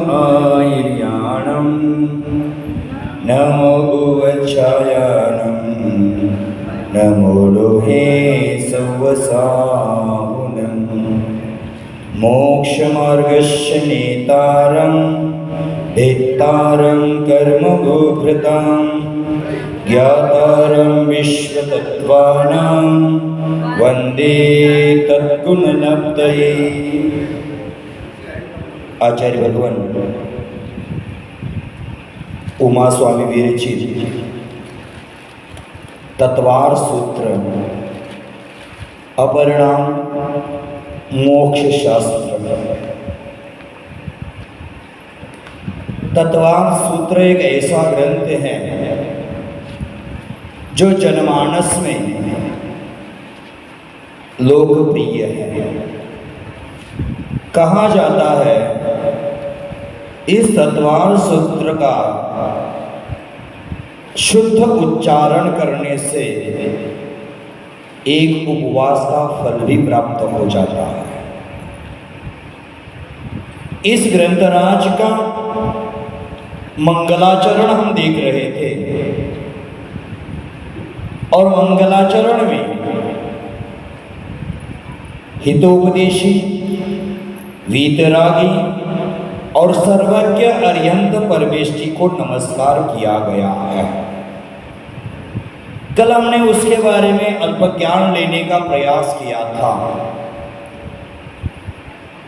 आयर्याणं नमो भुवच्छायानं नमो लोहे सवसाहुनं मोक्षमार्गस्य नेतारं भेत्तारं कर्मभोक्तां ज्ञातारं विश्वतत्त्वानां वन्दे तद्गुणलब्धये। आचार्य भगवान उमा स्वामी विरचित तत्वार सूत्र अपरिणाम मोक्ष शास्त्र। तत्वार सूत्र एक ऐसा ग्रंथ है जो जनमानस में लोकप्रिय है। कहा जाता है इस तत्वार सूत्र का शुद्ध उच्चारण करने से एक उपवास का फल भी प्राप्त हो जाता है। इस ग्रंथराज का मंगलाचरण हम देख रहे थे और मंगलाचरण में हितोपदेशी, वीतरागी और सर्वज्ञ अर्यंत परमेष्टि को नमस्कार किया गया है। कल हमने उसके बारे में अल्प ज्ञान लेने का प्रयास किया था।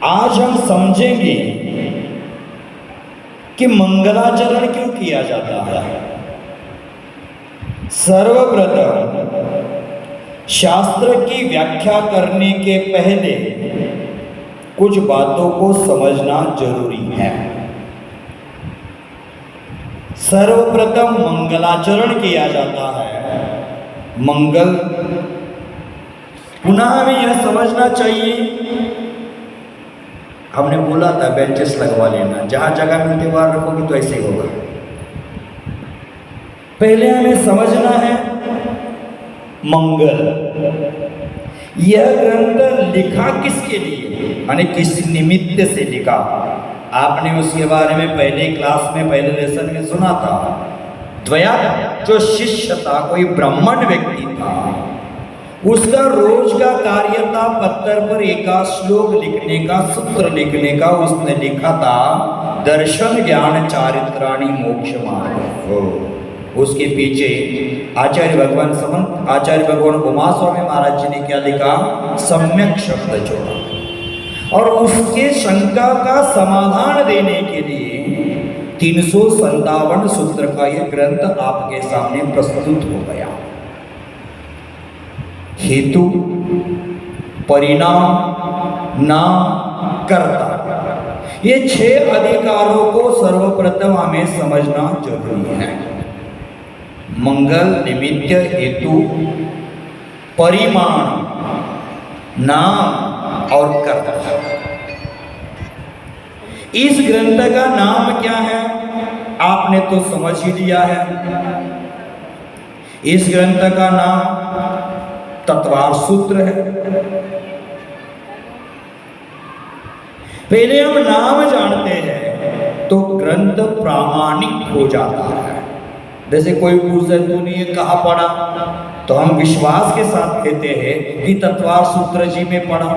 आज हम समझेंगे कि मंगलाचरण क्यों किया जाता है। सर्वप्रथम शास्त्र की व्याख्या करने के पहले कुछ बातों को समझना जरूरी है। सर्वप्रथम मंगलाचरण किया जाता है। मंगल, पुनः हमें यह समझना चाहिए, हमने बोला था बेंचेस लगवा लेना, जहां जगह मिलते वहां रखोगे तो ऐसे ही होगा। पहले हमें समझना है मंगल, यह ग्रंथ लिखा किसके लिए, माने किस निमित्त से लिखा। आपने उसके बारे में पहले क्लास में, पहले लेसन में सुना था। द्वया जो शिष्य था, कोई ब्राह्मण व्यक्ति था, उसका रोज का कार्य था पत्थर पर एकाध श्लोक लिखने का, सूत्र लिखने का। उसने लिखा था दर्शन ज्ञान चारित्राणि मोक्ष मार्ग। उसके पीछे आचार्य भगवान उमा स्वामी महाराज जी ने क्या लिखा, सम्यक शब्द जोड़ा। और उसके शंका का समाधान देने के लिए 357 सूत्र का यह ग्रंथ आपके सामने प्रस्तुत हो गया। हेतु, परिणाम, नाम, कर्ता, ये 6 अधिकारों को सर्वप्रथम हमें समझना जरूरी है। मंगल, निमित्त, हेतु, परिमाण, नाम और कर्ता। इस ग्रंथ का नाम क्या है आपने तो समझ ही लिया है। इस ग्रंथ का नाम तत्वार सूत्र है। पहले हम नाम जानते हैं तो ग्रंथ प्रामाणिक हो जाता है। जैसे कोई पूछे तूने ये कहाँ पढ़ा, तो हम विश्वास के साथ कहते हैं कि तत्वार सूत्र जी में पढ़ा।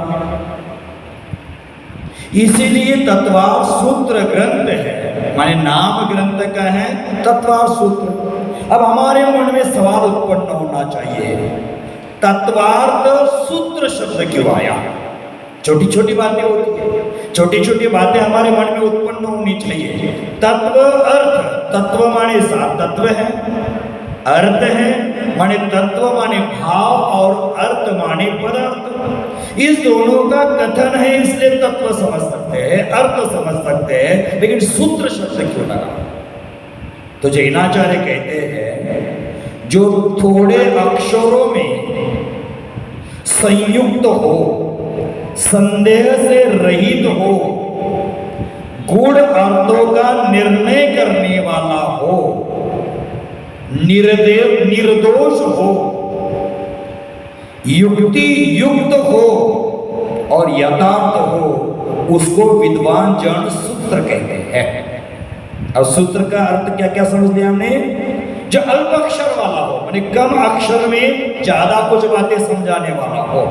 इसीलिए तत्वार सूत्र ग्रंथ है, माने नाम ग्रंथ का है तत्वार सूत्र। अब हमारे मन में सवाल उत्पन्न होना चाहिए, तत्वार्थ सूत्र शब्द क्यों आया। छोटी छोटी बातें होती है, छोटी छोटी बातें हमारे मन में उत्पन्न होनी चाहिए। तत्व, अर्थ, तत्व माने सात तत्व है, अर्थ है माने तत्व माने भाव और अर्थ माने पदार्थ। इस दोनों का कथन है, इसलिए तत्व समझ सकते हैं, अर्थ समझ सकते हैं, लेकिन सूत्र शब्द क्यों लगा। तो जैनाचार्य कहते हैं जो थोड़े अक्षरों में संयुक्त हो, संदेह से रहित हो, गूढ़ अर्थों का निर्णय करने वाला हो, निर्दोष हो, युक्ति युक्त हो और यथार्थ हो, उसको विद्वान जन शुद्ध सूत्र कहते हैं। अब सूत्र का अर्थ क्या क्या समझ लिया हमने? जो अल्प अक्षर वाला हो, माने कम अक्षर में ज्यादा कुछ बातें समझाने वाला हो।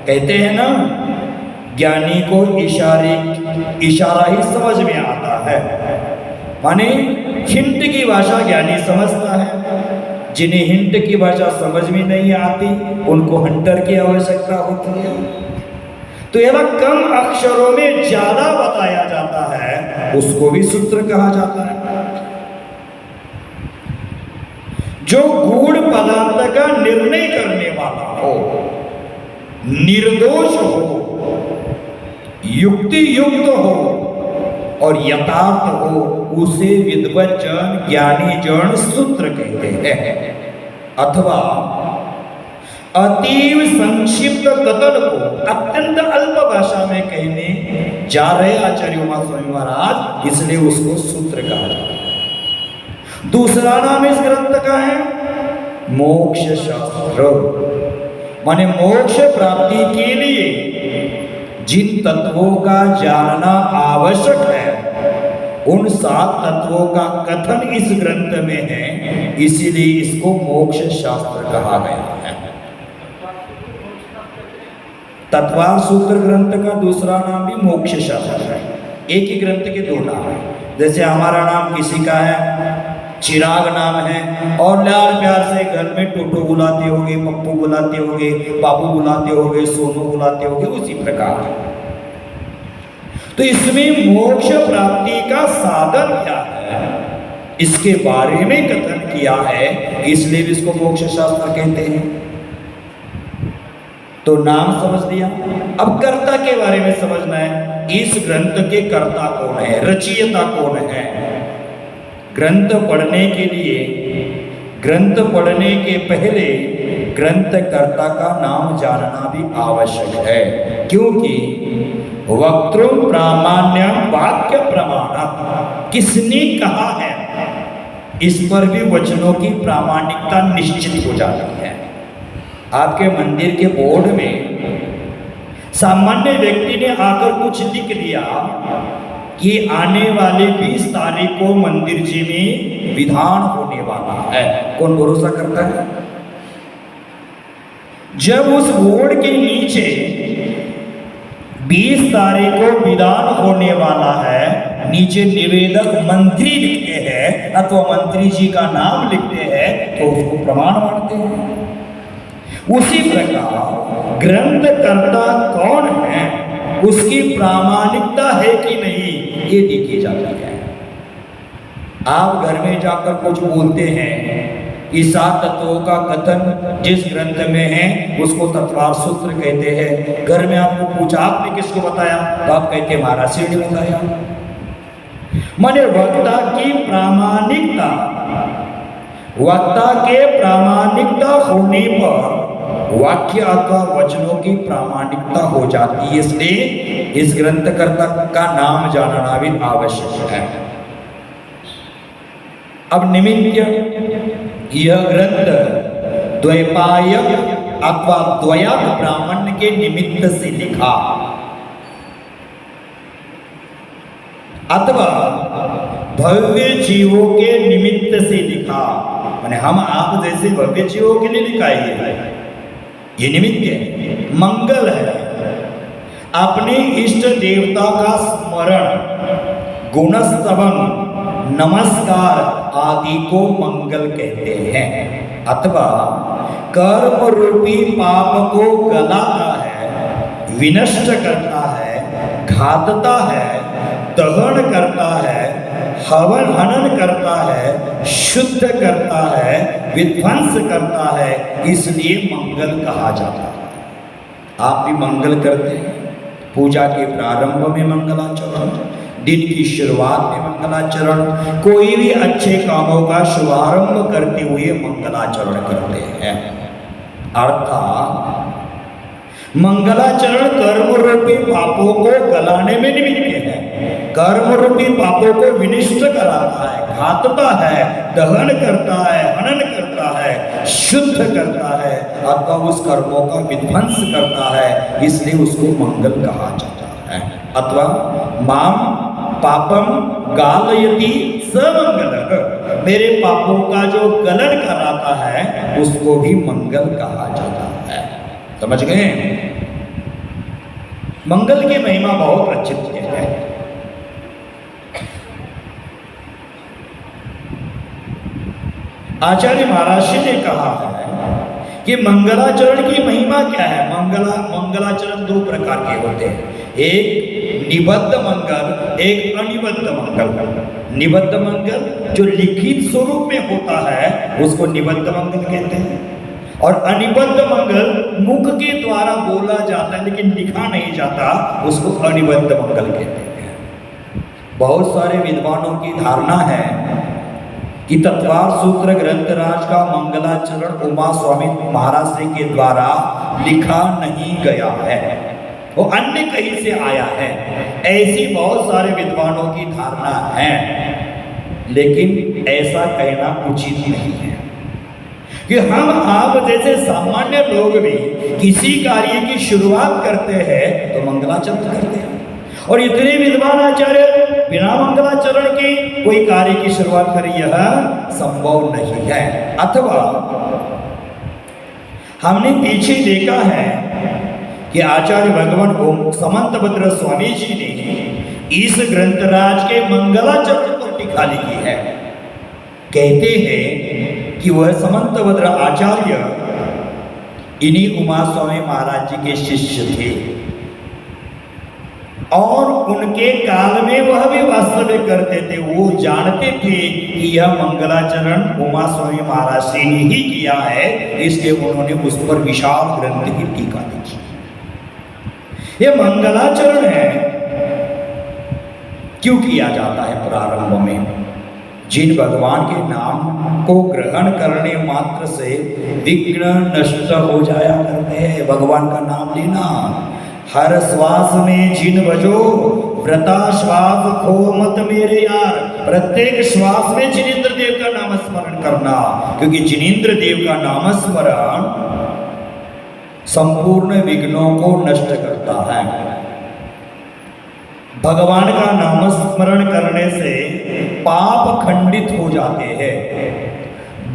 कहते हैं ना, ज्ञानी को इशारा ही समझ में आता है। माने हिंट की भाषा ज्ञानी समझता है। जिन्हें हिंट की भाषा समझ में नहीं आती उनको हंटर की आवश्यकता होती है। तो यह कम अक्षरों में ज्यादा बताया जाता है, उसको भी सूत्र कहा जाता है। जो गूढ़ पदार्थ का निर्णय करने वाला हो, निर्दोष हो, युक्ति युक्त हो और यथार्थ हो, उसे विद्वत जन, ज्ञानी जन सूत्र कहते हैं। अथवा अतीव संक्षिप्त कथन को अत्यंत अल्प भाषा में कहने जा रहे आचार्य उमा स्वामी महाराज, इसलिए उसको सूत्र कहा जाता है। दूसरा नाम इस ग्रंथ का है मोक्ष शास्त्र। माने मोक्ष प्राप्ति के लिए जिन तत्वों का जानना आवश्यक है, उन 7 तत्वों का कथन इस ग्रंथ में है, इसीलिए इसको मोक्ष शास्त्र कहा गया है। तत्वार सूत्र ग्रंथ का दूसरा नाम भी मोक्ष शास्त्र है। एक ही ग्रंथ के 2 नाम है। जैसे हमारा नाम किसी का है चिराग नाम है, और लाल प्यार से घर में टोटो बुलाते होगे, पप्पू बुलाते होगे, बाबू बुलाते होगे, सोनू बुलाते होगे, उसी प्रकार। तो इसमें मोक्ष प्राप्ति का साधन क्या है, इसके बारे में कथन किया है, इसलिए भी इसको मोक्ष शास्त्र कहते हैं। तो नाम समझ लिया। अब कर्ता के बारे में समझना है। इस ग्रंथ के कर्ता कौन है, रचयिता कौन है? ग्रंथ पढ़ने के लिए, ग्रंथ पढ़ने के पहले ग्रंथकर्ता का नाम जानना भी आवश्यक है, क्योंकि वक्तृ प्रामाण्य वाक्य प्रमाण, किसने कहा है, इस पर भी वचनों की प्रामाणिकता निश्चित हो जाती है। आपके मंदिर के बोर्ड में सामान्य व्यक्ति ने आकर कुछ लिख दिया कि आने वाले 20 तारीख को मंदिर जी में विधान होने वाला है, कौन भरोसा करता है? जब उस बोर्ड के नीचे 20 तारीख को विधान होने वाला है, नीचे निवेदक मंत्री लिखते हैं अथवा मंत्री जी का नाम लिखते हैं, तो उसको प्रमाण मानते हैं। उसी प्रकार ग्रंथकर्ता कौन है, उसकी प्रामाणिकता है कि नहीं, ये देखी जाती है। आप घर में जाकर कुछ बोलते हैं कि 7 तत्वों का कथन जिस ग्रंथ में है उसको तत्वार सूत्र कहते हैं। घर में आपको पूछा आपने किसको बताया, तो आप कहते महाराज से ने बताया। माने वक्ता की प्रामाणिकता, वक्ता के प्रामाणिकता होने पर वाक्य अथवा वचनों की प्रामाणिकता हो जाती है, इसलिए इस ग्रंथकर्ता का नाम जानना भी आवश्यक है। अब निमित्त, यह ग्रंथ द्वैपायन अथवा द्वयात ब्राह्मण के निमित्त से लिखा, अथवा भव्य जीवों के निमित्त से लिखा। माने हम आप जैसे भव्य जीवों के लिए लिखा है, ये निमित्त है, मंगल है। अपने इष्ट देवता का स्मरण, गुणस्तवन, नमस्कार आदि को मंगल कहते हैं। अथवा कर्म रूपी पाप को गलाता है, विनष्ट करता है, घातता है, दहन करता है, हवन हनन करता है, शुद्ध करता है, विध्वंस करता है, इसलिए मंगल कहा जाता है। आप भी मंगल करते हैं। पूजा के प्रारंभ में मंगलाचरण, दिन की शुरुआत में मंगलाचरण, कोई भी अच्छे कामों का शुभारंभ करते हुए मंगलाचरण करते हैं। अर्थात मंगलाचरण कर्म रूपी पापों को गलाने में निमित्त है, कर्म रूपी पापों को विनिष्ट कराता है, घातता है, दहन करता है, हनन करता है, शुद्ध करता है, अथवा उस कर्मों का विध्वंस करता है, इसलिए उसको मंगल कहा जाता है। अथवा माम पापम गालयति समंगल, मेरे पापों का जो गलन कराता है उसको भी मंगल कहा जाता है। समझ गए? मंगल की महिमा बहुत प्रचित है। आचार्य महाराज ने कहा है कि मंगलाचरण की महिमा क्या है। मंगलाचरण दो प्रकार के होते हैं, एक निबद्ध मंगल, एक अनिबद्ध मंगल। निबद्ध मंगल जो लिखित स्वरूप में होता है उसको निबद्ध मंगल कहते हैं, और अनिबद्ध मंगल मुख के द्वारा बोला जाता है लेकिन लिखा नहीं जाता, उसको अनिबद्ध मंगल कहते हैं। बहुत सारे विद्वानों की धारणा है कि तत्वार सूत्र ग्रंथराज का मंगलाचरण उमा स्वामी महाराज जी के द्वारा लिखा नहीं गया है, वो अन्य कहीं से आया है। ऐसी बहुत सारे विद्वानों की धारणा है, लेकिन ऐसा कहना उचित नहीं है कि हम आप जैसे सामान्य लोग भी किसी कार्य की शुरुआत करते हैं तो मंगलाचरण करते हैं, और इतने विद्वान आचार्य बिना मंगलाचरण के कोई कार्य की शुरुआत करें, यह संभव नहीं है। अथवा हमने पीछे देखा है कि आचार्य भगवान ओम समंतभद्र स्वामी जी ने इस ग्रंथराज के मंगलाचरण पर टीका लिखी है। कहते हैं कि वह समंतभद्र आचार्य इन्हीं उमा स्वामी महाराज जी के शिष्य थे, और उनके काल में वह भी वास्तव करते थे। वो जानते थे कि यह मंगलाचरण उमा स्वामी महाराज ने ही किया है, इसलिए उन्होंने उस पर विशाल ग्रंथ की टीका लिखी। यह मंगलाचरण है क्यों किया जाता है? प्रारंभ में जिन भगवान के नाम को ग्रहण करने मात्र से विघ्न नष्ट हो जाया करते हैं। भगवान का नाम लेना, हर श्वास में जिन भजो व्रता श्वास खो मत मेरे यार, प्रत्येक श्वास में जिनेंद्र देव का नाम स्मरण करना, क्योंकि जिनेंद्र देव का नाम स्मरण संपूर्ण विघ्नों को नष्ट करता है। भगवान का नाम स्मरण करने से पाप खंडित हो जाते हैं,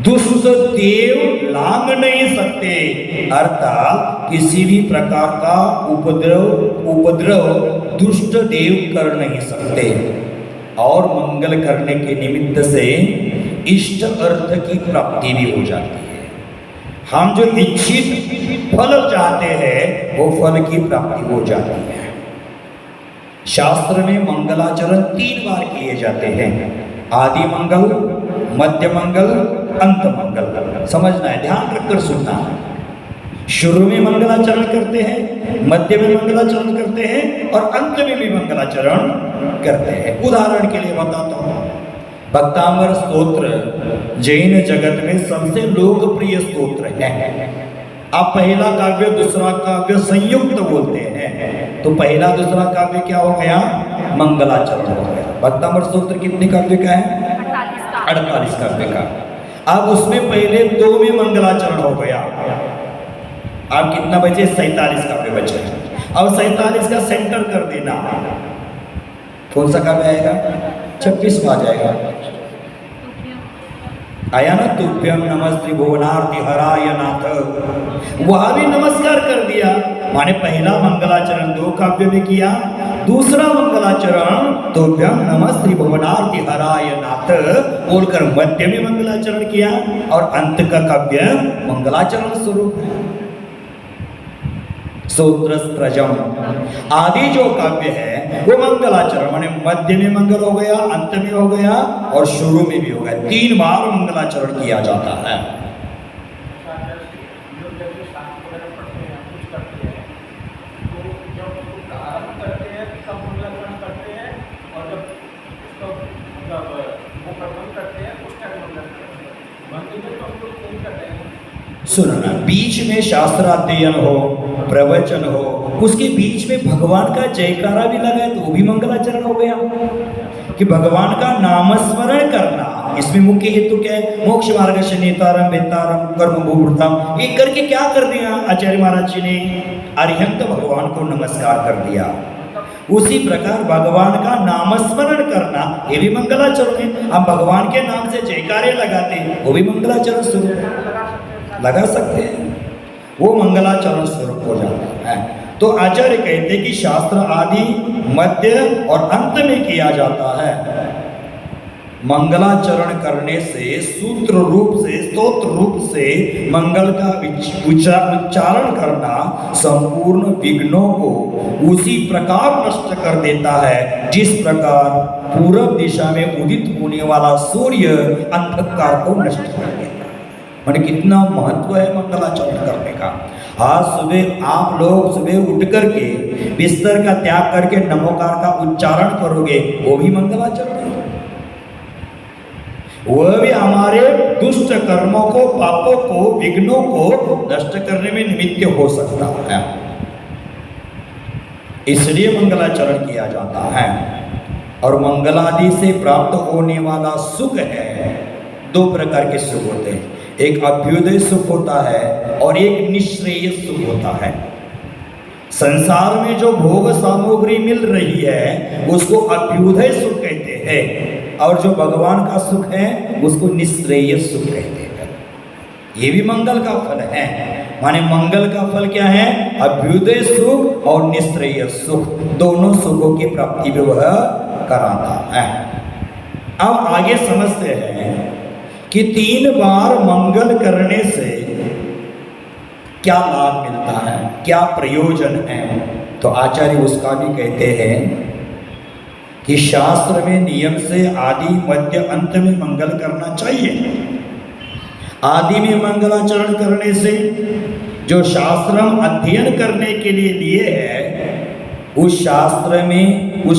दुष्ट देव लांग नहीं सकते, अर्थात किसी भी प्रकार का उपद्रव दुष्ट देव कर नहीं सकते, और मंगल करने के निमित्त से इष्ट अर्थ की प्राप्ति भी हो जाती है। हम जो इच्छित फल चाहते हैं वो फल की प्राप्ति हो जाती है। शास्त्र में मंगलाचरण 3 बार किए जाते हैं, आदि मंगल, मध्य मंगल, अंत मंगल। समझना है, ध्यान रखकर सुनना है। शुरू में मंगलाचरण करते हैं, मध्य में मंगलाचरण करते हैं, और अंत में भी मंगलाचरण करते हैं। उदाहरण के लिए बताता हूँ, भक्तांबर स्तोत्र जैन जगत में सबसे लोकप्रिय स्तोत्र है। आप पहला काव्य दूसरा काव्य संयुक्त बोलते हैं, तो पहला दूसरा काव्य क्या हो गया? मंगलाचरण हो गया। भक्तांबर स्तोत्र कितने काव्य का है? 48 काव्य का। अब उसमें पहले 2 में मंगलाचरण हो गया, अब कितना बचे? 47 काव्य बचे। अब 47 का सेंटर कर देना, कौन सा काव्य आएगा? 26 आ जाएगा। आया ना? तुभ्यम नमस्ते भुवनार्ति हराय नाथ, वहां भी नमस्कार कर दिया, माने पहला मंगलाचरण 2 काव्य में किया, दूसरा मंगलाचरण तुभ्यम नमस्ते भुवनार्ति हराय नाथ बोलकर मध्य में मंगलाचरण किया, और अंत का काव्य मंगलाचरण स्वरूप है। सूत्रस्त्रजम आदि जो काव्य है वो मंगलाचरण, माने मध्य में मंगल हो गया, अंत में हो गया, और शुरू में भी हो गया। 3 बार मंगलाचरण किया जाता है। सुनना, बीच में शास्त्राध्ययन हो, प्रवचन हो, उसके बीच में भगवान का जयकारा भी लगा तो वो भी मंगलाचरण हो गया। कि भगवान का नामस्मरण करना, इसमें मुख्य हेतु क्या है? मोक्ष मार्ग से नेतारम वेतारम कर्म भूवृतम, ये करके क्या कर दिया आचार्य महाराज जी ने? अरिहंत भगवान को नमस्कार कर दिया। उसी प्रकार भगवान का नामस्मरण करना ये भी मंगलाचरण है। हम भगवान के नाम से जयकारे लगाते हैं, वो भी मंगलाचरण स्वरूप है, लगा सकते हैं, वो मंगलाचरण स्वरूप हो जाता है। तो आचार्य कहते हैं कि शास्त्र आदि मध्य और अंत में किया जाता है। मंगलाचरण करने से सूत्र रूप से स्तोत्र रूप से मंगल का उच्चारण करना संपूर्ण विघ्नों को उसी प्रकार नष्ट कर देता है जिस प्रकार पूर्व दिशा में उदित होने वाला सूर्य अंधकार को नष्ट कर देता है। मैंने कितना महत्व है मंगलाचरण करने का। आज सुबह आप लोग सुबह उठ करके बिस्तर का त्याग करके नमोकार का उच्चारण करोगे, वो भी मंगलाचरण है। वह भी हमारे दुष्ट कर्मों को, पापों को, विघ्नों को नष्ट करने में निमित्त हो सकता है, इसलिए मंगलाचरण किया जाता है। और मंगलादि से प्राप्त होने वाला सुख है, दो प्रकार के सुख होते हैं, एक अभ्युदय सुख होता है और एक निश्रेय सुख होता है। संसार में जो भोग सामग्री मिल रही है उसको अभ्युदय सुख कहते हैं, और जो भगवान का सुख है उसको निश्रेय सुख कहते हैं। ये भी मंगल का फल है। माने मंगल का फल क्या है? अभ्युदय सुख और निश्रेय सुख, दोनों सुखों की प्राप्ति भी वह कराता है। अब आगे समझते हैं कि 3 बार मंगल करने से क्या लाभ मिलता है, क्या प्रयोजन है। तो आचार्य उसका भी कहते हैं कि शास्त्र में नियम से आदि मध्य अंत में मंगल करना चाहिए। आदि में मंगलाचरण करने से जो शास्त्र हम अध्ययन करने के लिए लिए है, उस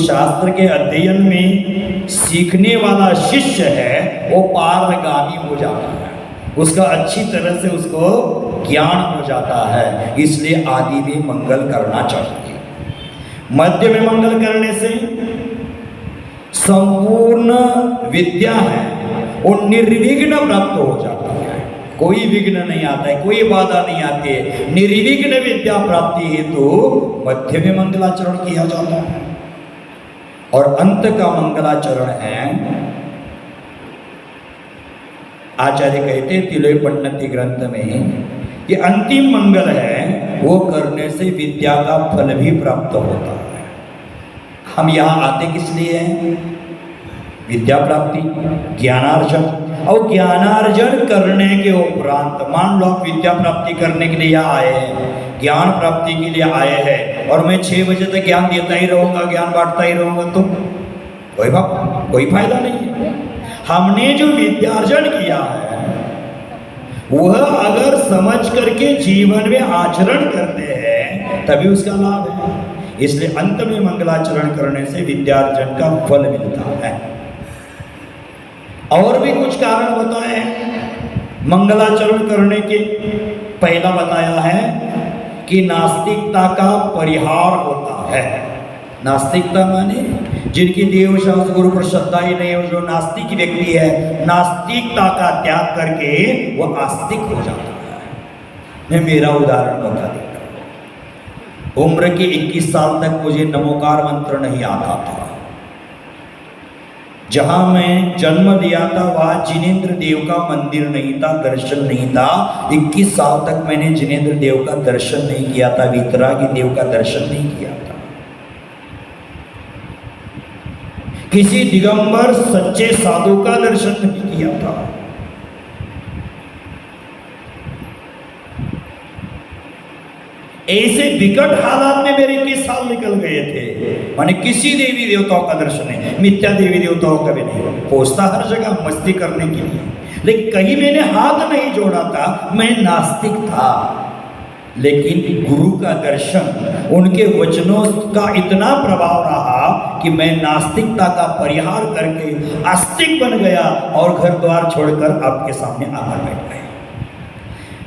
शास्त्र के अध्ययन में सीखने वाला शिष्य है वो पारगामी हो जाता है, उसका अच्छी तरह से उसको ज्ञान हो जाता है। इसलिए आदि में मंगल करना चाहिए। मध्य में मंगल करने से संपूर्ण विद्या है वो निर्विघ्न प्राप्त हो जाती है, कोई विघ्न नहीं आता है, कोई बाधा नहीं आती है। निर्विघ्न विद्या प्राप्ति हेतु मध्य में मंगलाचरण किया जाता है। और अंत का मंगलाचरण है, आचार्य कहते तिलोपन्नति ग्रंथ में कि अंतिम मंगल है वो करने से विद्या का फल भी प्राप्त होता है। हम यहाँ आते किस लिए हैं? विद्या प्राप्ति, ज्ञानार्जन। और ज्ञानार्जन करने के उपरांत मान लो आप विद्या प्राप्ति करने के लिए यहाँ आए हैं, ज्ञान प्राप्ति के लिए आए हैं, और मैं 6 बजे तक ज्ञान देता ही रहूँगा, ज्ञान बांटता ही रहूँगा, तो कोई फायदा नहीं है। हमने जो विद्यार्जन किया है वह अगर समझ करके जीवन में आचरण करते हैं तभी उसका लाभ है। इसलिए अंत में मंगलाचरण करने से विद्यार्जन का फल मिलता है। और भी कुछ कारण बताए हैं मंगलाचरण करने के। पहला बताया है कि नास्तिकता का परिहार होता है। नास्तिकता माने जिनकी देव शास्त्र गुरु पर श्रद्धा ही नहीं हो, जो नास्तिक व्यक्ति है, नास्तिकता का त्याग करके वो आस्तिक हो जाता है। मैं मेरा उदाहरण बता देता हूँ। उम्र के 21 साल तक मुझे नमोकार मंत्र नहीं आता था। जहां मैं जन्म लिया था वहां जिनेंद्र देव का मंदिर नहीं था, दर्शन नहीं था। 21 साल तक मैंने जिनेंद्र देव का दर्शन नहीं किया था, वितरागी देव का दर्शन नहीं किया था। किसी दिगंबर सच्चे साधु का दर्शन नहीं किया था। ऐसे विकट हालात में मेरे 21 साल निकल गए थे। माने किसी देवी देवताओं का दर्शन नहीं, मिथ्या देवी देवताओं का भी नहीं। पहुंचता हर जगह मस्ती करने के लिए, लेकिन कहीं मैंने हाथ नहीं जोड़ा था। मैं नास्तिक था, लेकिन गुरु का दर्शन, उनके वचनों का इतना प्रभाव रहा कि मैं नास्तिकता का परिहार करके आस्तिक बन गया और घर द्वार छोड़कर आपके सामने आकर बैठ गया।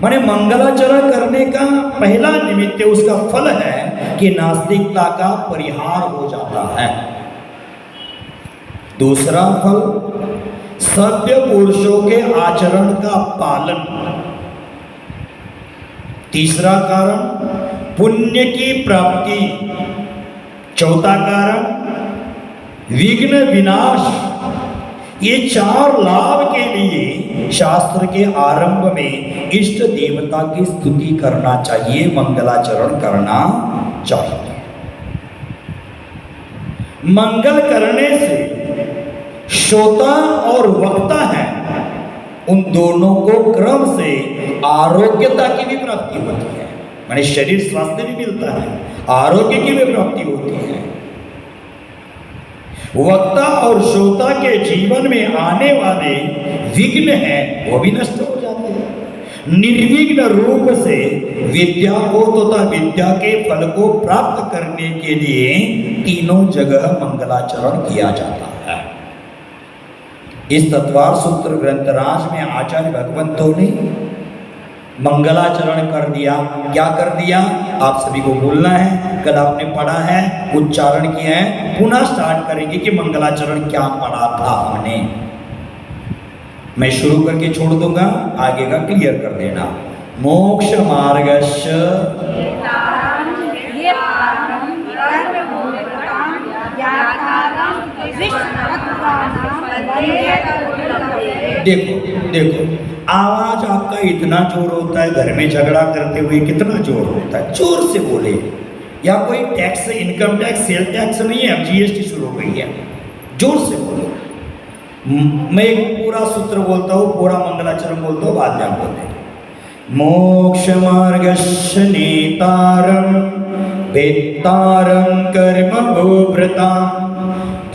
माने मंगलाचरण करने का पहला निमित्त उसका फल है कि नास्तिकता का परिहार हो जाता है। दूसरा फल सभ्य पुरुषों के आचरण का पालन। तीसरा कारण पुण्य की प्राप्ति। चौथा कारण विघ्न विनाश। ये 4 लाभ के लिए शास्त्र के आरंभ में इष्ट देवता की स्तुति करना चाहिए, मंगलाचरण करना चाहिए। मंगल करने से श्रोता और वक्ता है, उन दोनों को क्रम से आरोग्यता की भी प्राप्ति होती है, माने शरीर स्वास्थ्य भी मिलता है, आरोग्य की भी प्राप्ति होती है। वक्ता और श्रोता के जीवन में आने वाले विघ्न हैं वो भी नष्ट हो जाते हैं। निर्विघ्न रूप से विद्या को तथा विद्या के फल को प्राप्त करने के लिए तीनों जगह मंगलाचरण किया जाता है। इस तत्वार सूत्र ग्रंथराज में आचार्य भगवंतों ने मंगलाचरण कर दिया। क्या कर दिया आप सभी को बोलना है, कल आपने पढ़ा है, उच्चारण किया है, पुनः स्टार्ट करेंगे कि मंगलाचरण क्या पढ़ा था हमने। मैं शुरू करके छोड़ दूंगा, आगे का क्लियर कर देना। मोक्ष मार्गस्य देखो देखो, आवाज आपका इतना जोर होता है, घर में झगड़ा करते हुए कितना जोर होता है, जोर से बोले। या कोई tax, income tax, sale tax नहीं है, अब जीएसटी शुरू हो गई है, जोर से बोले। मैं एक पूरा सूत्र बोलता हूँ, पूरा मंगलाचरण बोलता हूँ, बाद में आप बोलते हैं। मोक्ष मार्गस्य नेतारं वेत्तारं कर्म भूभृतां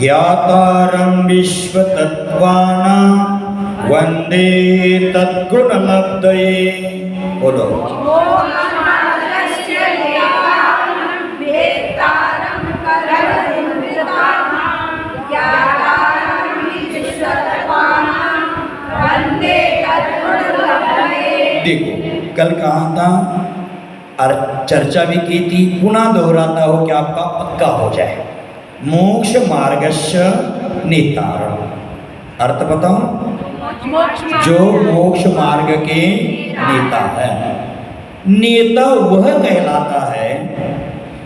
ज्ञातारं विश्वतत्त्वानां वंदे तद्गुणलब्धये। बोलो। देखो कल कहा था और चर्चा भी की थी, पुनः दोहराता हो कि आपका पक्का हो जाए। मोक्ष मार्गस्य नेतारं, अर्थ बताओ। जो मोक्ष मार्ग के नेता है, नेता वह कहलाता है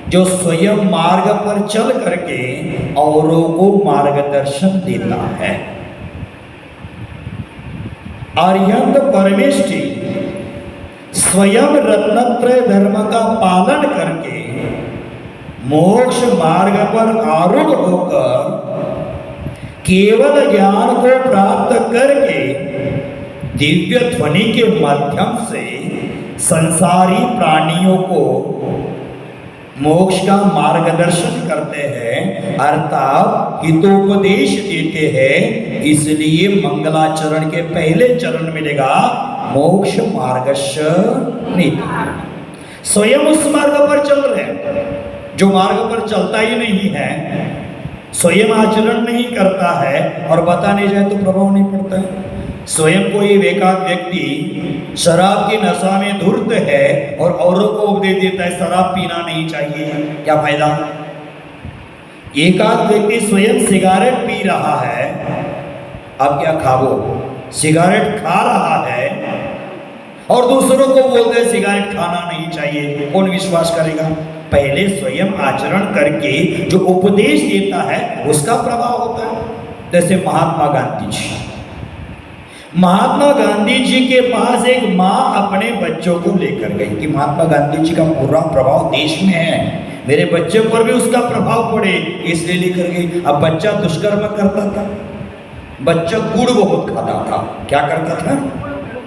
जो स्वयं मार्ग पर चल करके औरों को मार्गदर्शन देता है। आर्यंत परमेष्टि स्वयं रत्नत्रय धर्म का पालन करके मोक्ष मार्ग पर आरूढ़ होकर केवल ज्ञान को प्राप्त करके दिव्य ध्वनि के माध्यम से संसारी प्राणियों को मोक्ष का मार्गदर्शन करते हैं, अर्थात हितोपदेश देते हैं। इसलिए मंगलाचरण के पहले चरण मिलेगा मोक्ष मार्गस्य नेता। स्वयं उस मार्ग पर चल रहे हैं, जो मार्ग पर चलता ही नहीं है, स्वयं आचरण नहीं करता है और बताने जाए तो प्रभाव नहीं पड़ता है। स्वयं कोई एकाध व्यक्ति शराब की नशा में धुर्त है और औरों को उपदेश देता है शराब पीना नहीं चाहिए, क्या फायदा। एकाध व्यक्ति स्वयं सिगारेट पी रहा है, अब क्या खाओ, सिगारेट खा रहा है और दूसरों को बोलते हैं सिगारेट खाना नहीं चाहिए, कौन विश्वास करेगा। पहले स्वयं आचरण करके जो उपदेश देता है उसका प्रभाव होता है। जैसे महात्मा गांधी जी, महात्मा गांधी जी के पास एक माँ अपने बच्चों को लेकर गई कि महात्मा गांधी जी का पूरा प्रभाव देश में है, मेरे बच्चे पर भी उसका प्रभाव पड़े, इसलिए लेकर गई। अब बच्चा दुष्कर्म करता था, बच्चा गुड़ बहुत खाता था, क्या करता था,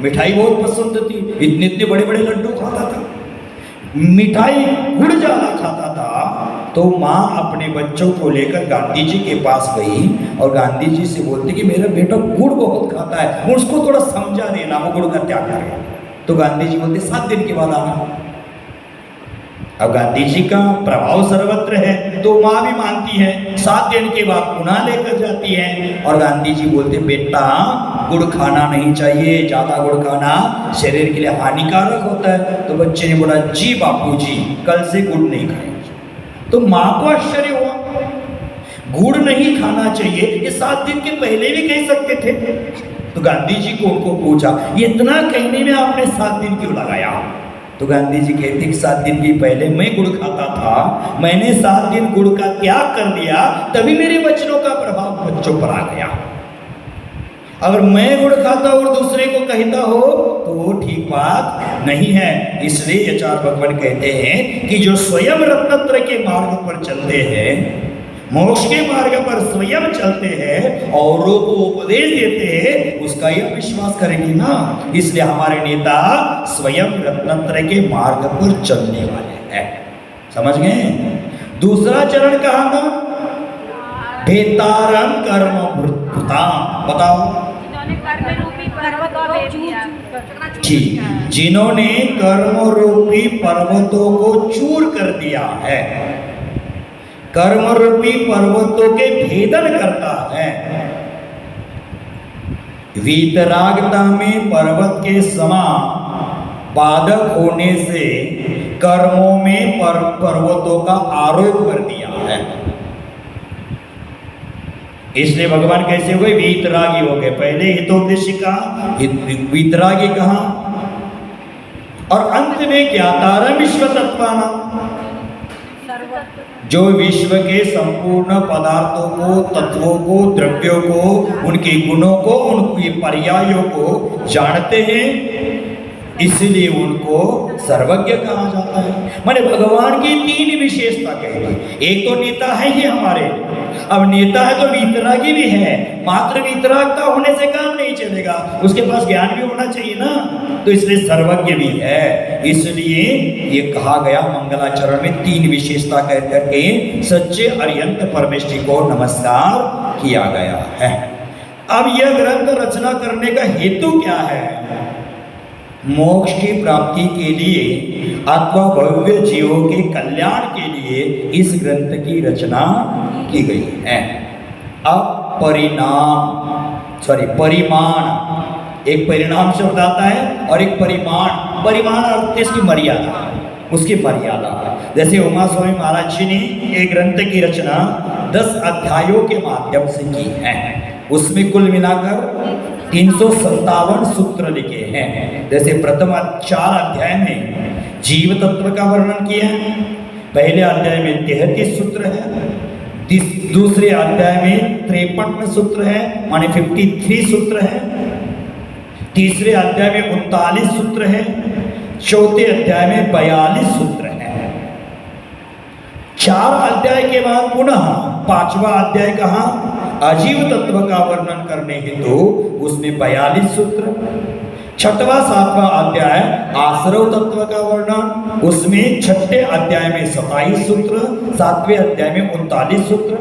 मिठाई बहुत पसंद थी, इतने इतने बड़े बड़े लड्डू खाता था, मिठाई गुड़ ज्यादा खाता था। तो माँ अपने बच्चों को लेकर गांधी जी के पास गई और गांधी जी से बोलती कि मेरा बेटा गुड़ बहुत खाता है, उसको थोड़ा समझा देना, वो गुड़ का त्याग करे। तो गांधी जी बोलते 7 दिन के बाद आना। अब गांधी जी का प्रभाव सर्वत्र है तो माँ भी मानती है, 7 दिन के बाद पुनः लेकर जाती है और गांधी जी बोलते बेटा गुड़ खाना नहीं चाहिए, ज़्यादा गुड़ खाना शरीर के लिए हानिकारक होता है। तो बच्चे ने बोला जी बापूजी कल से गुड़ नहीं खाएंगे। तो माँ को आश्चर्य हुआ, गुड़ नहीं खाना चाहिए, ये 7 दिन के पहले भी कह सकते थे। तो गांधी जी को उनको पूछा इतना कहने में आपने 7 दिन क्यों लगाया। तो गांधी जी कहते कि 7 दिन की पहले मैं गुड़ खाता था, मैंने 7 दिन गुड़ का त्याग कर दिया, तभी मेरे वचनों का प्रभाव बच्चों पर आ गया। अगर मैं गुड़ खाता और दूसरे को कहता हो तो वो ठीक बात नहीं है। इसलिए आचार्य भगवान कहते हैं कि जो स्वयं रत्नत्र के मार्ग पर चलते हैं, मोक्ष के मार्ग पर स्वयं चलते हैं, औरों को उपदेश देते हैं, उसका यह विश्वास करेंगे ना। इसलिए हमारे नेता स्वयं रत्नत्र के मार्ग पर चलने वाले हैं। समझ गए? दूसरा चरण कहाँ था? भेतारम कर्म भृताम। बताओ जी, जिन्होंने कर्म रूपी पर्वतों को चूर कर दिया है, कर्म रूपी पर्वतों के भेदन करता है। वीतरागता में पर्वत के समान बाधक होने से कर्मों में पर्वतों का आरोप कर दिया है। इसलिए भगवान कैसे हो गए? वीतरागी हो गए। पहले हितोपदेश कहा, वीतरागी कहा, और अंत में ज्ञातारम विश्व तत्वानां, जो विश्व के संपूर्ण पदार्थों को, तत्वों को, द्रव्यों को, उनके गुणों को, उनके पर्यायों को जानते हैं, इसलिए उनको सर्वज्ञ कहा जाता है। माने भगवान की 3 विशेषता कहेगी। एक तो नेता है ही हमारे, अब नेता है तो वीतरागी भी है। मात्र वीतरागता होने से काम नहीं चलेगा, उसके पास ज्ञान भी होना चाहिए ना, तो इसलिए सर्वज्ञ भी है। इसलिए ये कहा गया मंगलाचरण में 3 विशेषता कह करके सच्चे अरिहंत परमेश्वरी को नमस्कार किया गया है। अब यह ग्रंथ रचना करने का हेतु क्या है? मोक्ष की प्राप्ति के लिए अथवा भव्य जीवों के कल्याण के लिए इस ग्रंथ की रचना की गई है। अब परिमाण, एक परिणाम शब्द आता है और एक परिमाण। परिमाण अर्थ इसकी मर्यादा, उसकी मर्यादा। जैसे उमा स्वामी महाराज जी ने एक ग्रंथ की रचना 10 अध्यायों के माध्यम से की है। उसमें कुल मिलाकर 357 सूत्र लिखे हैं। जैसे प्रथम 4 अध्याय में जीव तत्व का वर्णन किया है, पहले अध्याय में 33 सूत्र है, दूसरे अध्याय में 53 सूत्र है, माने 53 सूत्र है, तीसरे अध्याय में 39 सूत्र है, चौथे अध्याय में 42 सूत्र है। 4 अध्याय के बाद पुनः 5वां अध्याय कहा? अजीव तत्व का वर्णन करने हेतु उसमें 42 सूत्र। 6वां 7वां अध्याय आश्रव तत्व का वर्णन, उसमें 6ठे अध्याय में 27 सूत्र, 7वें अध्याय में 39 सूत्र।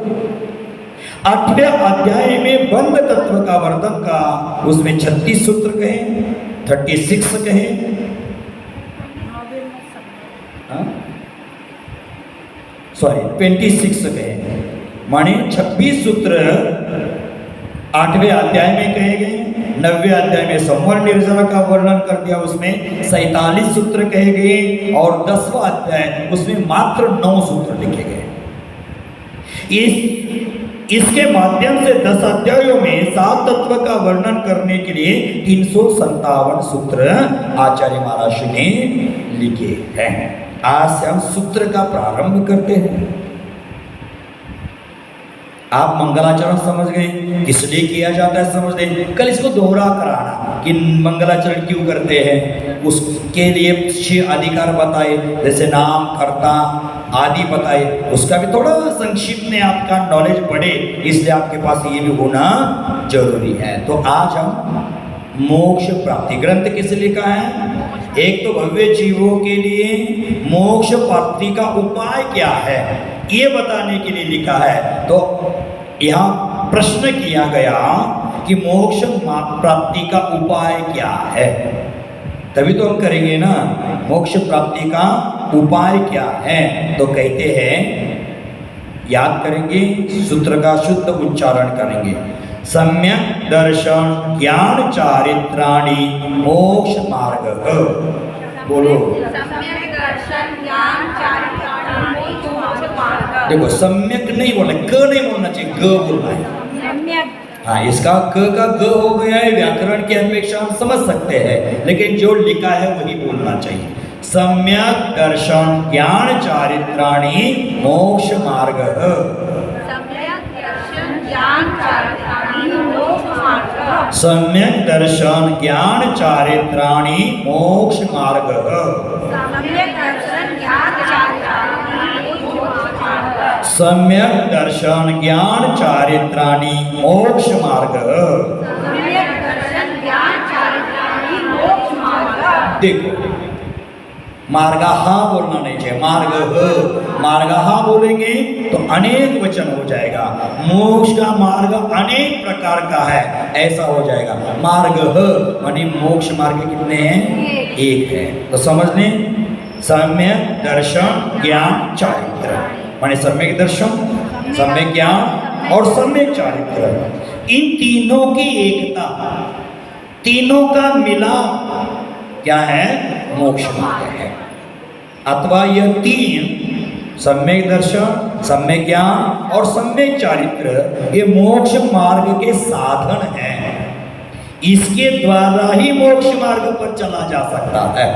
8वें अध्याय में बंध तत्व का वर्णन का, उसमें 36 सूत्र कहे, 36 कहे, सॉरी 26 कहे, माने 26 सूत्र 8वें अध्याय में कहे गए। 9वें अध्याय में संवर निर्जरा का वर्णन कर दिया, उसमें 47 सूत्र कहे गए, और 10वां अध्याय उसमें मात्र 9 सूत्र लिखे गए। इसके माध्यम से 10 अध्यायों में 7 तत्व का वर्णन करने के लिए 357 सूत्र आचार्य महाराज ने लिखे हैं। आज से हम सूत्र का प्रारंभ करते हैं। आप मंगलाचरण समझ गए, किस लिए किया जाता है समझ गए। कल इसको दोहरा कराना कि मंगलाचरण क्यों करते हैं, उसके लिए 6 अधिकार बताए, जैसे नाम, कर्ता आदि बताए, उसका भी थोड़ा संक्षिप्त में आपका नॉलेज बढ़े, इसलिए आपके पास ये भी होना जरूरी है। तो आज हम मोक्ष प्राप्ति ग्रंथ किस लिखा है? एक तो भव्य जीवों के लिए मोक्ष प्राप्ति का उपाय क्या है ये बताने के लिए लिखा है। तो यहाँ प्रश्न किया गया कि मोक्ष प्राप्ति का उपाय क्या है, तभी तो हम करेंगे ना। मोक्ष प्राप्ति का उपाय क्या है? तो कहते हैं, याद करेंगे, सूत्र का शुद्ध उच्चारण करेंगे। सम्यक दर्शन ज्ञान चारित्राणि मोक्ष मार्ग। बोलो। देखो सम्यक नहीं बोलना, क नहीं बोलना चाहिए, ग बोलना है। हाँ, इसका क का ग हो गया है, व्याकरण की अपेक्षा हम समझ सकते हैं, लेकिन जो लिखा है वही बोलना चाहिए। सम्यक दर्शन ज्ञान चारित्राणि मोक्ष मार्ग। सम्यक दर्शन ज्ञान चारित्राणि मोक्ष मार्ग। सम्यक दर्शन ज्ञान चारित्राणि मोक्ष मार्ग। सम्यक दर्शन ज्ञान चारित्राणि मोक्ष मार्ग। सम्यक दर्शन ज्ञान चारित्राणि मोक्ष मार्ग। सम्यक दर्शन ज्ञान चारित्राणि मोक्ष मार्ग। देखो, मार्गः बोलना नहीं चाहिए, मार्गः बोलेंगे तो अनेक वचन हो जाएगा। मोक्ष का मार्ग अनेक प्रकार का है, ऐसा हो जाएगा। मार्ग माने मोक्ष मार्ग कितने हैं? एक है। तो समझ लें, सम्यक दर्शन ज्ञान चारित्र माने सम्यक दर्शन, सम्यक ज्ञान और सम्यक चारित्र, इन तीनों की एकता, तीनों का मिलाप क्या है? मोक्ष मार्ग है। अथवा यह तीन, सम्यक दर्शन, सम्यक ज्ञान और सम्यक चारित्र, ये मोक्ष मार्ग के साधन हैं। इसके द्वारा ही मोक्ष मार्ग पर चला जा सकता है।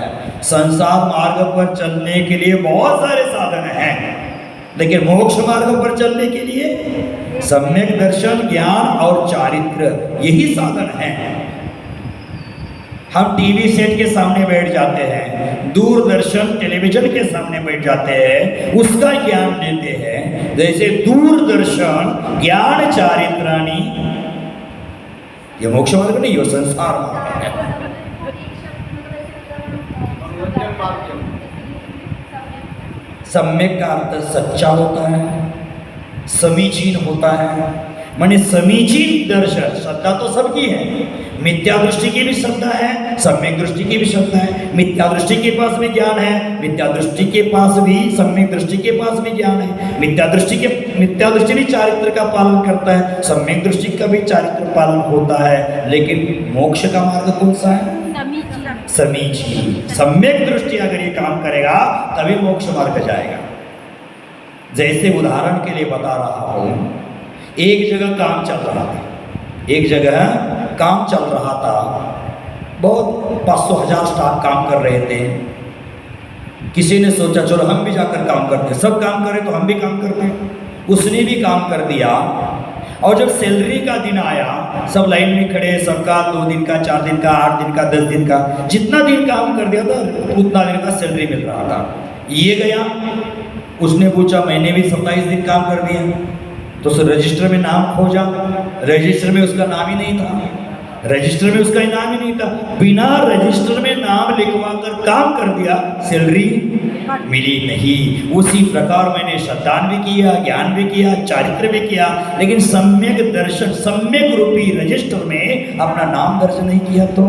संसार मार्ग पर चलने के लिए बहुत सारे साधन हैं, लेकिन मोक्ष मार्ग पर चलने के लिए सम्यक दर्शन, ज्ञान और चारित्र यही साधन हैं। हम टीवी सेट के सामने बैठ जाते हैं, दूरदर्शन टेलीविजन के सामने बैठ जाते हैं, उसका ज्ञान लेते हैं। जैसे दूरदर्शन ज्ञान चारित्राणि, ये मोक्ष मार्ग नहीं, ये संसार मार्ग है। सम्यक का अर्थ सच्चा होता है, समीचीन होता है। माने समीचीन दर्शन, श्रद्धा तो सबकी है, मिथ्या दृष्टि की भी श्रद्धा है, सम्यक दृष्टि की भी श्रद्धा है। मिथ्या दृष्टि के पास भी ज्ञान है, मिथ्या दृष्टि के पास भी, सम्यक दृष्टि के पास भी ज्ञान है। मिथ्या दृष्टि भी चारित्र का पालन करता है, सम्यक दृष्टि का भी चारित्र पालन होता है। लेकिन मोक्ष का मार्ग कौन सा है? समीचीन। सम्यक दृष्टि अगर ये काम करेगा तभी मोक्ष मार्ग जाएगा। जैसे उदाहरण के लिए बता रहा हूं, एक जगह काम चल रहा था, एक जगह काम चल रहा था, बहुत 500,000 स्टाफ काम कर रहे थे। किसी ने सोचा चलो हम भी जाकर काम करते हैं, सब काम करें तो हम भी काम करते हैं। उसने भी काम कर दिया, और जब सैलरी का दिन आया, सब लाइन में खड़े, सबका 2 दिन का, 4 दिन का, 8 दिन का, 10 दिन का, जितना दिन काम कर दिया था उतना दिन का सैलरी मिल रहा था। ये गया, उसने पूछा मैंने भी 27 दिन काम कर दिया, तो उस रजिस्टर में नाम खोजा, रजिस्टर में उसका नाम ही नहीं था, रजिस्टर में उसका नाम ही नहीं था। बिना रजिस्टर में नाम लिखवा कर काम कर दिया, सैलरी मिली नहीं। उसी प्रकार मैंने श्रद्धान भी किया, ज्ञान भी किया, चारित्र भी किया, लेकिन सम्यक दर्शन, सम्यक रूपी रजिस्टर में अपना नाम दर्ज नहीं किया तो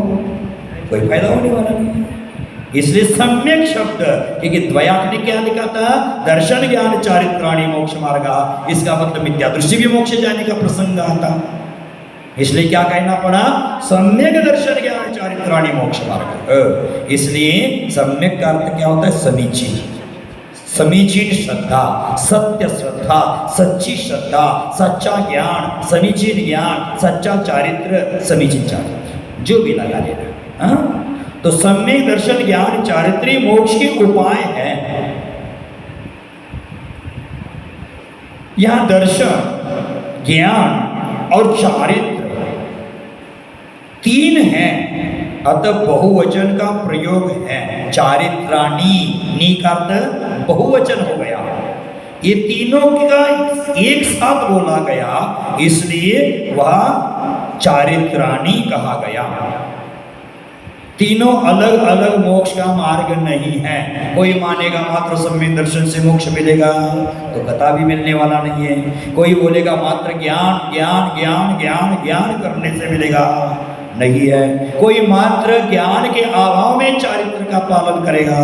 कोई फायदा होने वाला नहीं है। इसलिए सम्यक शब्द, क्योंकि द्वयात ने क्या लिखा था? दर्शन ज्ञान चारित्राणि मोक्ष मार्गा। इसका मतलब मिथ्या दृष्टि भी मोक्ष जाने का प्रसंग आता, इसलिए क्या कहना पड़ा? सम्यक दर्शन ज्ञान चारित्राणि मोक्ष मार्ग। इसलिए सम्यक का अर्थ क्या होता है? समीचीन, समीचीन श्रद्धा, सत्य श्रद्धा, सच्ची श्रद्धा, सच्चा ज्ञान, समीचीन ज्ञान, सच्चा चारित्र, समीचीन चारित्र, जो भी लगा लेना। तो सम्यक दर्शन ज्ञान चारित्री मोक्ष के उपाय है। यहां दर्शन, ज्ञान और चारित्र 3 हैं, अतः बहुवचन का प्रयोग है। चारित्राणि, नी का अर्थ बहुवचन हो गया। ये तीनों का एक साथ बोला गया, इसलिए वह चारित्राणि कहा गया। तीनों अलग अलग मोक्ष का मार्ग नहीं है। कोई मानेगा मात्र सम्यक दर्शन से मोक्ष मिलेगा, तो कथा भी मिलने वाला नहीं है। कोई बोलेगा मात्र ज्ञान ज्ञान ज्ञान ज्ञान ज्ञान करने से मिलेगा, नहीं है। कोई मात्र ज्ञान के अभाव में चारित्र का पालन करेगा,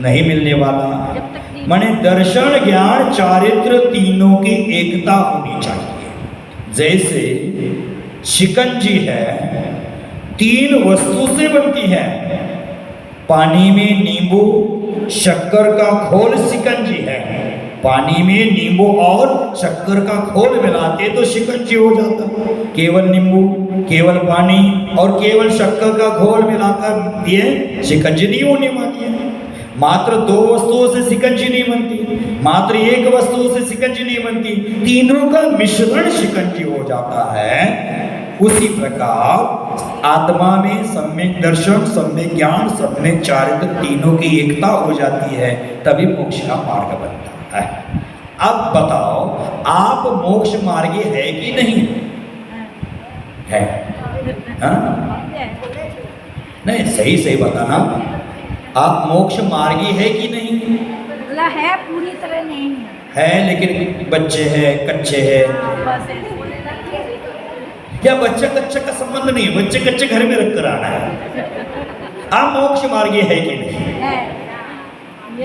नहीं मिलने वाला। माने दर्शन ज्ञान चारित्र तीनों की एकता होनी चाहिए। जैसे शिकंजी है, 3 वस्तु से बनती है, पानी में नींबू, शक्कर का घोल शिकंजी है। पानी में नींबू और शक्कर का घोल मिलाते तो शिकंजी हो जाता। केवल नींबू, केवल पानी और केवल शक्कर का घोल मिलाकर ये शिकंजी नहीं होने वाली है। मात्र दो वस्तुओं से शिकंजी नहीं बनती, मात्र एक वस्तु से शिकंजी नहीं बनती, तीनों का मिश्रण शिकंजी हो जाता है। उसी प्रकार आत्मा में सम्यक दर्शन, सम्यक ज्ञान, सम्यक चारित्र तीनों की एकता हो जाती है, तभी मोक्ष का मार्ग बनता है। अब बताओ, आप मोक्ष मार्गी है कि नहीं है? हाँ? नहीं, सही सही बताना, आप मोक्ष मार्गी है कि नहीं बोला है, पूरी तरह नहीं है? लेकिन बच्चे हैं, कच्चे हैं, बस ऐसे। या बच्चा कच्चा का संबंध नहीं है, बच्चे कच्चे घर में रख कर आना है। आप मोक्ष मार्गी है कि नहीं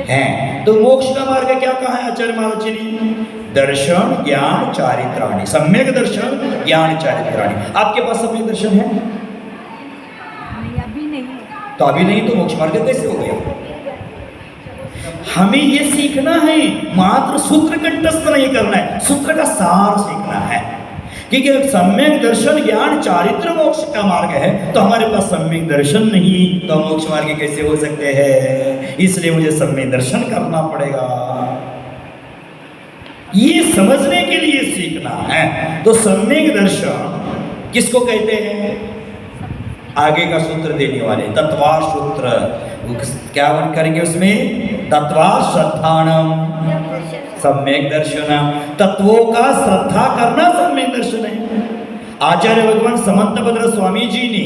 है? तो मोक्ष का मार्ग क्या कहा है आचार्य महाराज जी ने? दर्शन ज्ञान चारित्राणि, सम्यक दर्शन ज्ञान चारित्राणि। आपके पास सम्यक दर्शन है? नहीं, अभी नहीं है। तो अभी नहीं, तो मोक्ष मार्ग कैसे हो गया? हमें ये सीखना है, मात्र सूत्र कंठस्थ नहीं करना है, सूत्र का सार सीखना है। क्योंकि सम्यक दर्शन ज्ञान चारित्र मोक्ष का मार्ग है, तो हमारे पास सम्यक दर्शन नहीं, तो मोक्ष मार्ग कैसे हो सकते हैं? इसलिए मुझे सम्यक दर्शन करना पड़ेगा। ये समझने के लिए सीखना है। तो सम्यक दर्शन किसको कहते हैं? आगे का सूत्र देने वाले तत्वार सूत्र क्या करेंगे उसमें? तत्वार श्रद्धानम सम्यक दर्शन, तत्वों का श्रद्धा करना सम्यक दर्शन है। आचार्य भगवान समंतभद्र स्वामी जी ने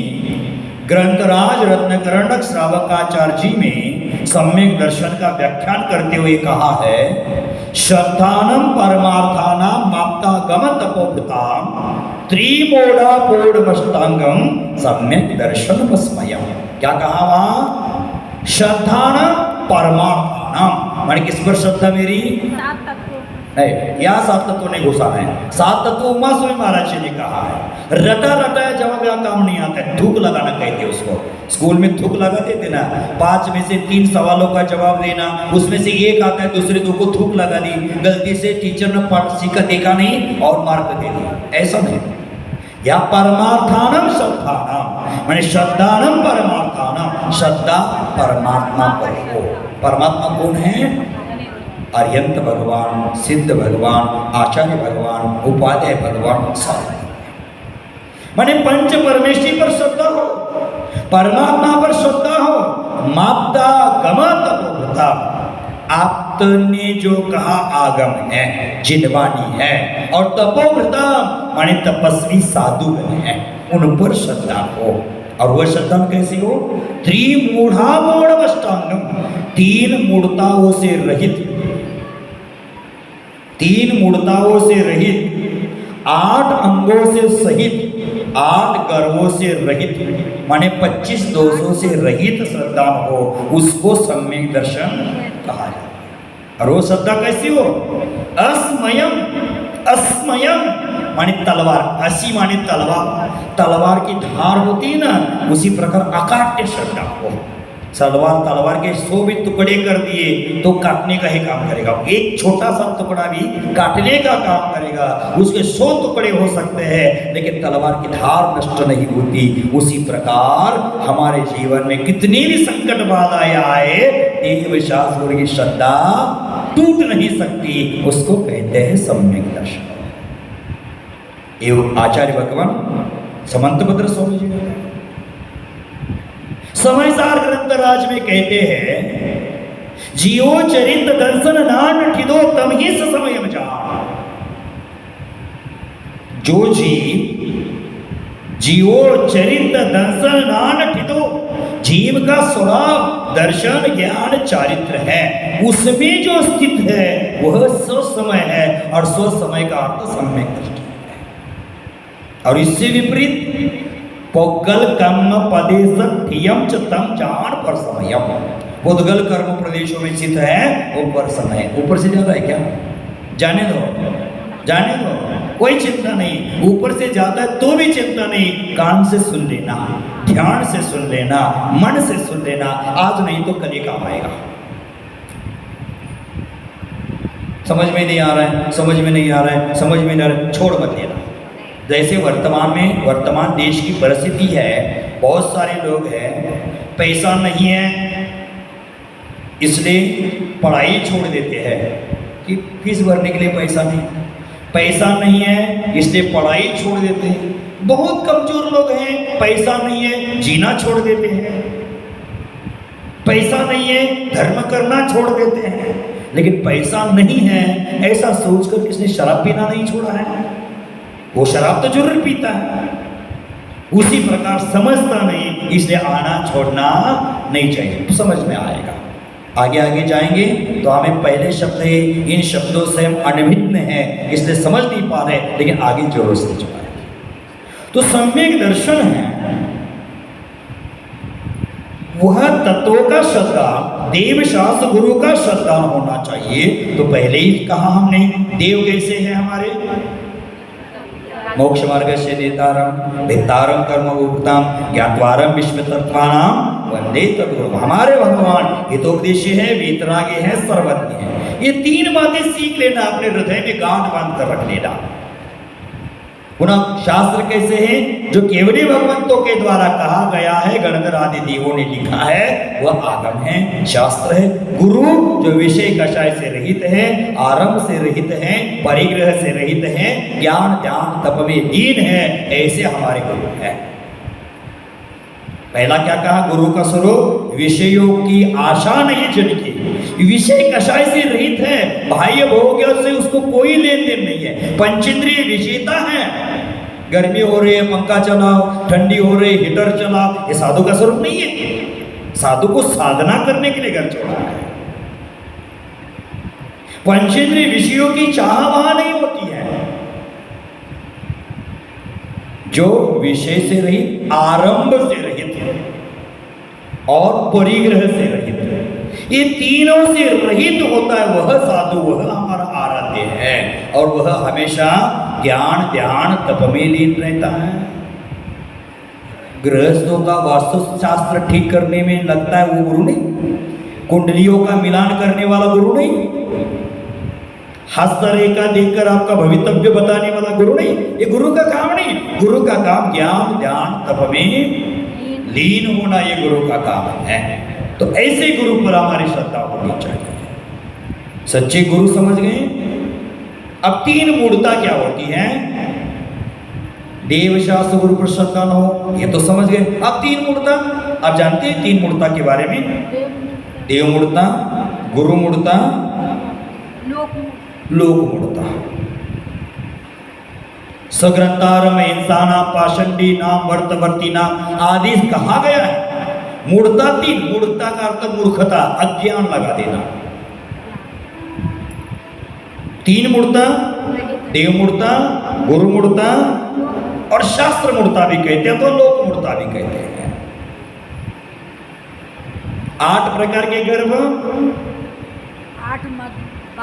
ग्रंथराज रत्नकरणक श्रावकाचार्य जी में सम्यक दर्शन का व्याख्यान करते हुए कहा है, श्रद्धानम परमार्थानाम माप्तागम तपोभृताम त्रिमूढ़ा पूर्णमष्टांगम सम्यक दर्शन स्मयम। क्या कहा वहां? श्रद्धानम परमार्थानाम, माने किस पर श्रद्धा मेरी? सात तत्व नहीं, यहाँ सात तत्वों ने घुसाना है। सात तत्व उमा स्वामी महाराज जी ने कहा है। रटा रटा जवाब यहाँ काम नहीं आता है, थूक लगाना कहते हैं उसको। स्कूल में थूक लगाते थे ना, 5 में से 3 सवालों का जवाब देना, उसमें से एक आता है, दूसरे 2 को थूक लगा दी, गलती से टीचर ने पढ़ सीखा देखा नहीं और मार्क दे दिया। ऐसा नहीं, या परमार्थानम श्रद्धानम, माने श्रद्धानम परमार्थानम, श्रद्धा परमात्मा पर हो। परमात्मा कौन है? अरिहंत भगवान, सिद्ध भगवान, आचार्य भगवान, उपाध्याय भगवान, सारे माने पंच परमेश्वरी पर श्रद्धा हो, परमात्मा पर श्रद्धा हो। मापता गम तपोभृता, आपने जो कहा आगम है, जिनवाणी है, और तपोभृता माने तपस्वी साधुगण है, उन पर श्रद्धा हो। और वह श्रद्धा कैसी हो? त्रिमूढ़ा मूढ़मष्टांगम, 3 मूढ़ताओं से रहित, 3 मूढ़ताओं से रहित, 8 अंगों से सहित, 8 गर्वों से रहित, माने 25 दोषों से रहित श्रद्धा हो, उसको सम्यक दर्शन कहा जाता है। और वो श्रद्धा कैसी हो? अस्मयम, अस्मयम माने तलवार, असी माने तलवार, तलवार की धार होती है ना, उसी प्रकार अकाट्य श्रद्धा हो। तलवार के 100 भी टुकड़े कर दिए तो काटने का ही काम करेगा, एक छोटा सा टुकड़ा भी काटने का काम करेगा। उसके 100 टुकड़े हो सकते हैं, लेकिन तलवार की धार नष्ट नहीं होती। उसी प्रकार हमारे जीवन में कितनी भी संकट बाधाएं आए, एक विश्वास की श्रद्धा टूट नहीं सकती, उसको कहते हैं सम्यक दर्शन। एवं आचार्य भगवान समंतभद्र स्वामी जी समयसार ग्रंथराज में कहते हैं, जियो चरित दर्शन नान ठिदो तम ही समय में जान। जो जीवो चरित दर्शन नान ठिदो, जीव का स्वभाव दर्शन ज्ञान चारित्र है, उसमें जो स्थित है वह स्वसमय है, और स्वसमय का अर्थ सम्यक दृष्टि है। और इससे विपरीत पोगल कर्म प्रदेश ठियम च तम जान पर समयम, पोगल कर्म प्रदेशों में स्थित है वो पर समय। ऊपर से ज्यादा है क्या? जाने दो, जाने दो, कोई चिंता नहीं। ऊपर से जाता है तो भी चिंता नहीं, कान से सुन लेना, ध्यान से सुन लेना, मन से सुन लेना, आज नहीं तो कल ही काम आएगा। समझ में नहीं आ रहा है, समझ में नहीं आ रहा है, समझ में नहीं आ रहा है, छोड़ मत देना। जैसे वर्तमान देश की परिस्थिति है, बहुत सारे लोग हैं पैसा नहीं है इसलिए पढ़ाई छोड़ देते हैं कि फीस भरने के लिए पैसा नहीं है इसलिए पढ़ाई छोड़ देते हैं। बहुत कमजोर लोग हैं, पैसा नहीं है जीना छोड़ देते हैं, पैसा नहीं है धर्म करना छोड़ देते हैं। लेकिन पैसा नहीं है ऐसा सोचकर किसने शराब पीना नहीं छोड़ा है? वो शराब तो जरूर पीता है। उसी प्रकार समझता नहीं इसलिए आना छोड़ना नहीं चाहिए, तो समझ में आएगा। आगे जाएंगे तो हमें पहले शब्द है, इन शब्दों से हम अनभिज्ञ हैं इसलिए समझ नहीं पा रहे, लेकिन आगे जरूर समझ पाएंगे। तो सम्यक दर्शन है वह तत्वों का श्रद्धा, देव शास्त्र गुरु का श्रद्धा होना चाहिए। तो पहले ही कहा हमने, देव कैसे है हमारे? मोक्ष मार्ग से नेतारम भित्तारम कर्म उपताम ज्ञात्वारम विश्व तत्वानाम वंदे तद्गुरुम। हमारे भगवान हितोपदेशी है, वीतरागी है, सर्वज्ञ है। ये तीन बातें सीख लेना, अपने हृदय में गांठ बांध कर रख लेना। पुनः शास्त्र कैसे है? जो केवली भगवंतों के द्वारा कहा गया है, गणधर आदि देवों ने लिखा है, वह आगम है, शास्त्र है। गुरु जो विषय कषाय से रहित है, आरंभ से रहित है, परिग्रह से रहित है, ज्ञान ध्यान तप में लीन है, ऐसे हमारे गुरु है। पहला क्या कहा? गुरु का स्वरूप विषयों की आशा नहीं जिनकी, विषय कषाय से रहित है, बाह्य भोग से उसको कोई लेन देन नहीं है, पंचेंद्रिय विजेता है। गर्मी हो रही है पंखा चलाओ, ठंडी हो रही हीटर चलाओ, ये साधु का स्वरूप नहीं है। साधु को साधना करने के लिए घर छोड़ा है। पंचेंद्रिय विषयों की चाह वहां नहीं होती है। जो विषय से रहित, आरंभ से रहित है और परिग्रह से रहित है, ये तीनों से रहित होता है वह साधु, वह हमारा आराध्य है। और वह हमेशा ज्ञान ध्यान तप में लीन रहता है। गृहस्थों का वास्तुशास्त्र ठीक करने में लगता है वो गुरु नहीं, कुंडलियों का मिलान करने वाला गुरु नहीं, हस्तरेखा देखकर आपका भवितव्य बताने वाला गुरु नहीं, ये गुरु का काम नहीं। गुरु का काम ज्ञान ध्यान तप में लीन होना, ये गुरु का काम है। तो ऐसे गुरु पर हमारी श्रद्धा होनी चाहिए। सच्चे गुरु समझ गए। अब तीन मूर्ता क्या होती है? देव शास्त्र गुरु पर श्रद्धा न हो, ये तो समझ गए। अब तीन मूर्ता आप जानते हैं, तीन मूर्ता के बारे में? देव मूर्ता, गुरु मूर्ता, लोक मूर्ता। सग्रंथारम इंसाना पाषंडी नाम वर्तवर्ती नाम आदि कहा गया है। मूर्ता तीन, मूर्ता का अर्थ मूर्खता, अज्ञान लगा देना। तीन मूर्ता, देव मूर्ता, गुरु मूर्ता और शास्त्र मूर्ता भी कहते हैं, तो लोक मूर्ता भी कहते हैं। 8 प्रकार के गर्भ,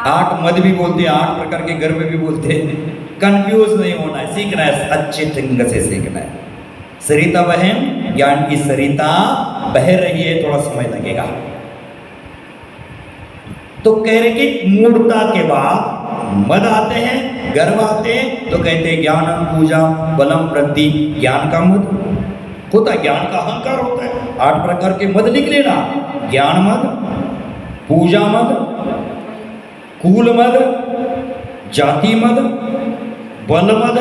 8 मद भी बोलते हैं, 8 प्रकार के गर्भ भी बोलते हैं। कंफ्यूज नहीं होना है, सीखना है, अच्छे ढंग से सीखना है। सरिता बहन, ज्ञान की सरिता बह रही है, थोड़ा समय लगेगा। तो कह रहे कि मूर्ता के बाद मद आते हैं, गर्भ आते हैं, तो कहते हैं ज्ञानम पूजा बलम प्रति। ज्ञान का मद होता है, ज्ञान का अहंकार होता है। 8 प्रकार के मद लिख लेना, ज्ञान मद, पूजा मद, कुल मद, जाति मद, बल मद,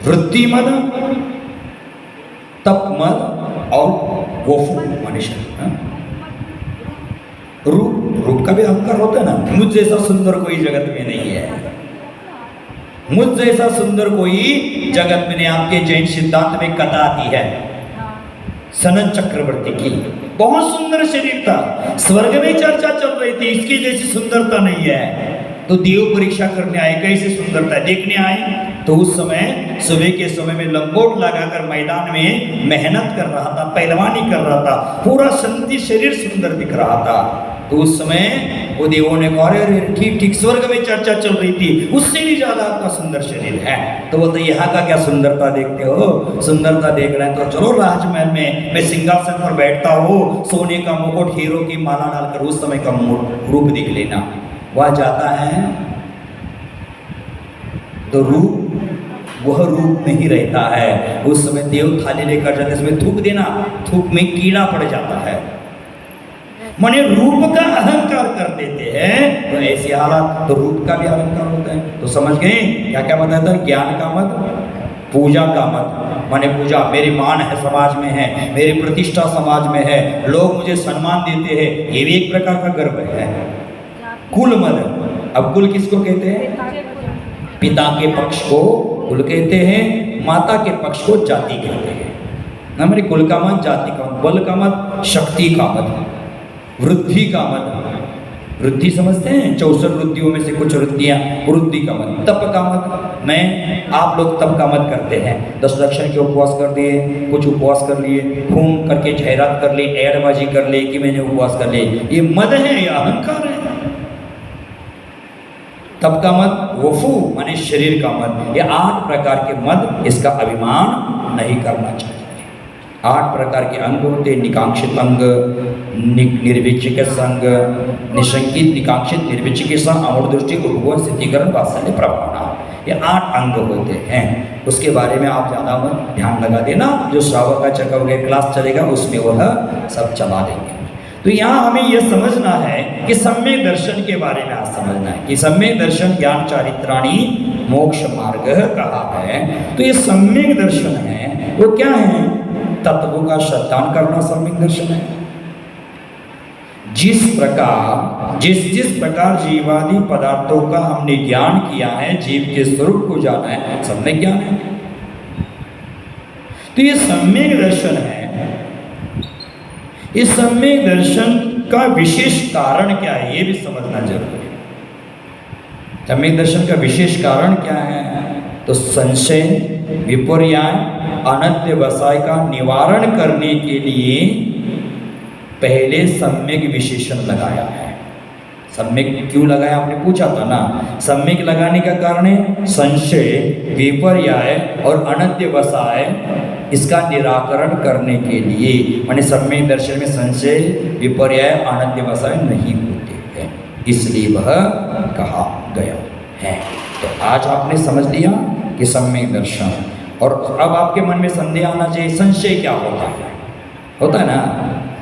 वृत्ति मद, तप मद और वफू मनुष्य। रूप का भी अहंकार होता है ना। मुझ जैसा सुंदर कोई जगत में नहीं है, मुझ जैसा सुंदर कोई जगत में नहीं। आपके जैन सिद्धांत में कथा आती है सनत चक्रवर्ती की, बहुत सुंदर शरीर था, स्वर्ग में चर्चा चल रही थी, इसकी जैसी सुंदरता नहीं है। तो देव परीक्षा करने आए, कैसे सुंदरता देखने आए। तो उस समय सुबह के समय में लंगोट लगाकर मैदान में मेहनत कर रहा था, पहलवानी कर रहा था, पूरा संधि शरीर सुंदर दिख रहा था। तो उस समय वो देवों ने कहा, अरे ठीक ठीक, स्वर्ग में चर्चा चल रही थी, उससे भी ज्यादा आपका सुंदर शरीर है। तो वो तो यहाँ का क्या सुंदरता देखते हो? सुंदरता देख रहे हैं तो चलो राजमहल में मैं सिंहासन पर बैठता हूँ, सोने का मुकुट, हीरो की माला डालकर उस समय का रूप देख लेना। वह जाता है तो रूप वह रूप में ही रहता है। उस समय देव थाली लेकर जाते, इसमें थूक देना, थूक में कीड़ा पड़ जाता है, माने रूप का अहंकार कर देते हैं। तो ऐसे हालात तो रूप का भी अहंकार होता है। तो समझ गए क्या क्या बताया था? ज्ञान का मत, पूजा का मत, माने पूजा मेरी मान है, समाज में है, मेरी प्रतिष्ठा समाज में है, लोग मुझे सम्मान देते हैं, ये भी एक प्रकार का गर्व है। कुल मद, अब कुल किसको कहते हैं? पिता के पक्ष को कुल कहते हैं, माता के पक्ष को जाति कहते हैं। ना मेरे कुल का मत, जाति का मत, बल का मत, शक्ति का मत, वृद्धि का मत। वृद्धि समझते हैं? 64 वृद्धियों में से कुछ वृद्धियां, वृद्धि का मत। तप का मत, मैं आप लोग तप का मत करते हैं, 10 दक्षिण के उपवास कर दिए, कुछ उपवास कर लिए, खून करके जाहिरात कर ली, एडबाजी कर ली कि मैंने उपवास कर लिए, ये मद है या अहंकार है? तप का मत, वफू माने शरीर का मत। ये 8 प्रकार के मद, इसका अभिमान नहीं करना चाहिए। 8 प्रकार के अंग होते, निकांक्षित अंग, निर्विचिक संग, निशंकित, निकांक्षित, निर्विचिक संग, अमूढ़ दृष्टि, उपगोण, स्थितिकरण, वात्सल्य, प्रभावना, ये 8 अंग होते हैं। उसके बारे में आप ज़्यादा मत ध्यान लगा देना, जो श्रावक का चक्र वगैरह क्लास चलेगा उसमें वह सब चला देंगे। तो यहाँ हमें यह समझना है कि सम्यक दर्शन के बारे में आज समझना है कि सम्यक दर्शन ज्ञान चारित्राणी मोक्ष मार्ग कहा है। तो ये सम्यक दर्शन है वो क्या है? तत्वों का श्रद्धान करना सम्यक दर्शन है। जिस प्रकार जीवादि पदार्थों का हमने ज्ञान किया है, जीव के स्वरूप को जाना है, सम्यक ज्ञान है। तो ये सम्यक दर्शन है। इस सम्यक दर्शन का विशेष कारण क्या है ये भी समझना जरूरी है। सम्यक दर्शन का विशेष कारण क्या है? तो संशय, विपर्याय, अनध्यवसाय का निवारण करने के लिए पहले सम्यक विशेषण लगाया है। सम्यक क्यों लगाया आपने पूछा था ना। सम्यक लगाने का कारण है संशय, विपर्याय और अनध्यवसाय, इसका निराकरण करने के लिए। माने सम्यक दर्शन में संशय, विपर्याय, अनध्यवसाय नहीं होते हैं, इसलिए वह कहा गया है। तो आज आपने समझ लिया कि सम्यक दर्शन। और अब आपके मन में संदेह आना चाहिए, संशय क्या होता है? होता है ना,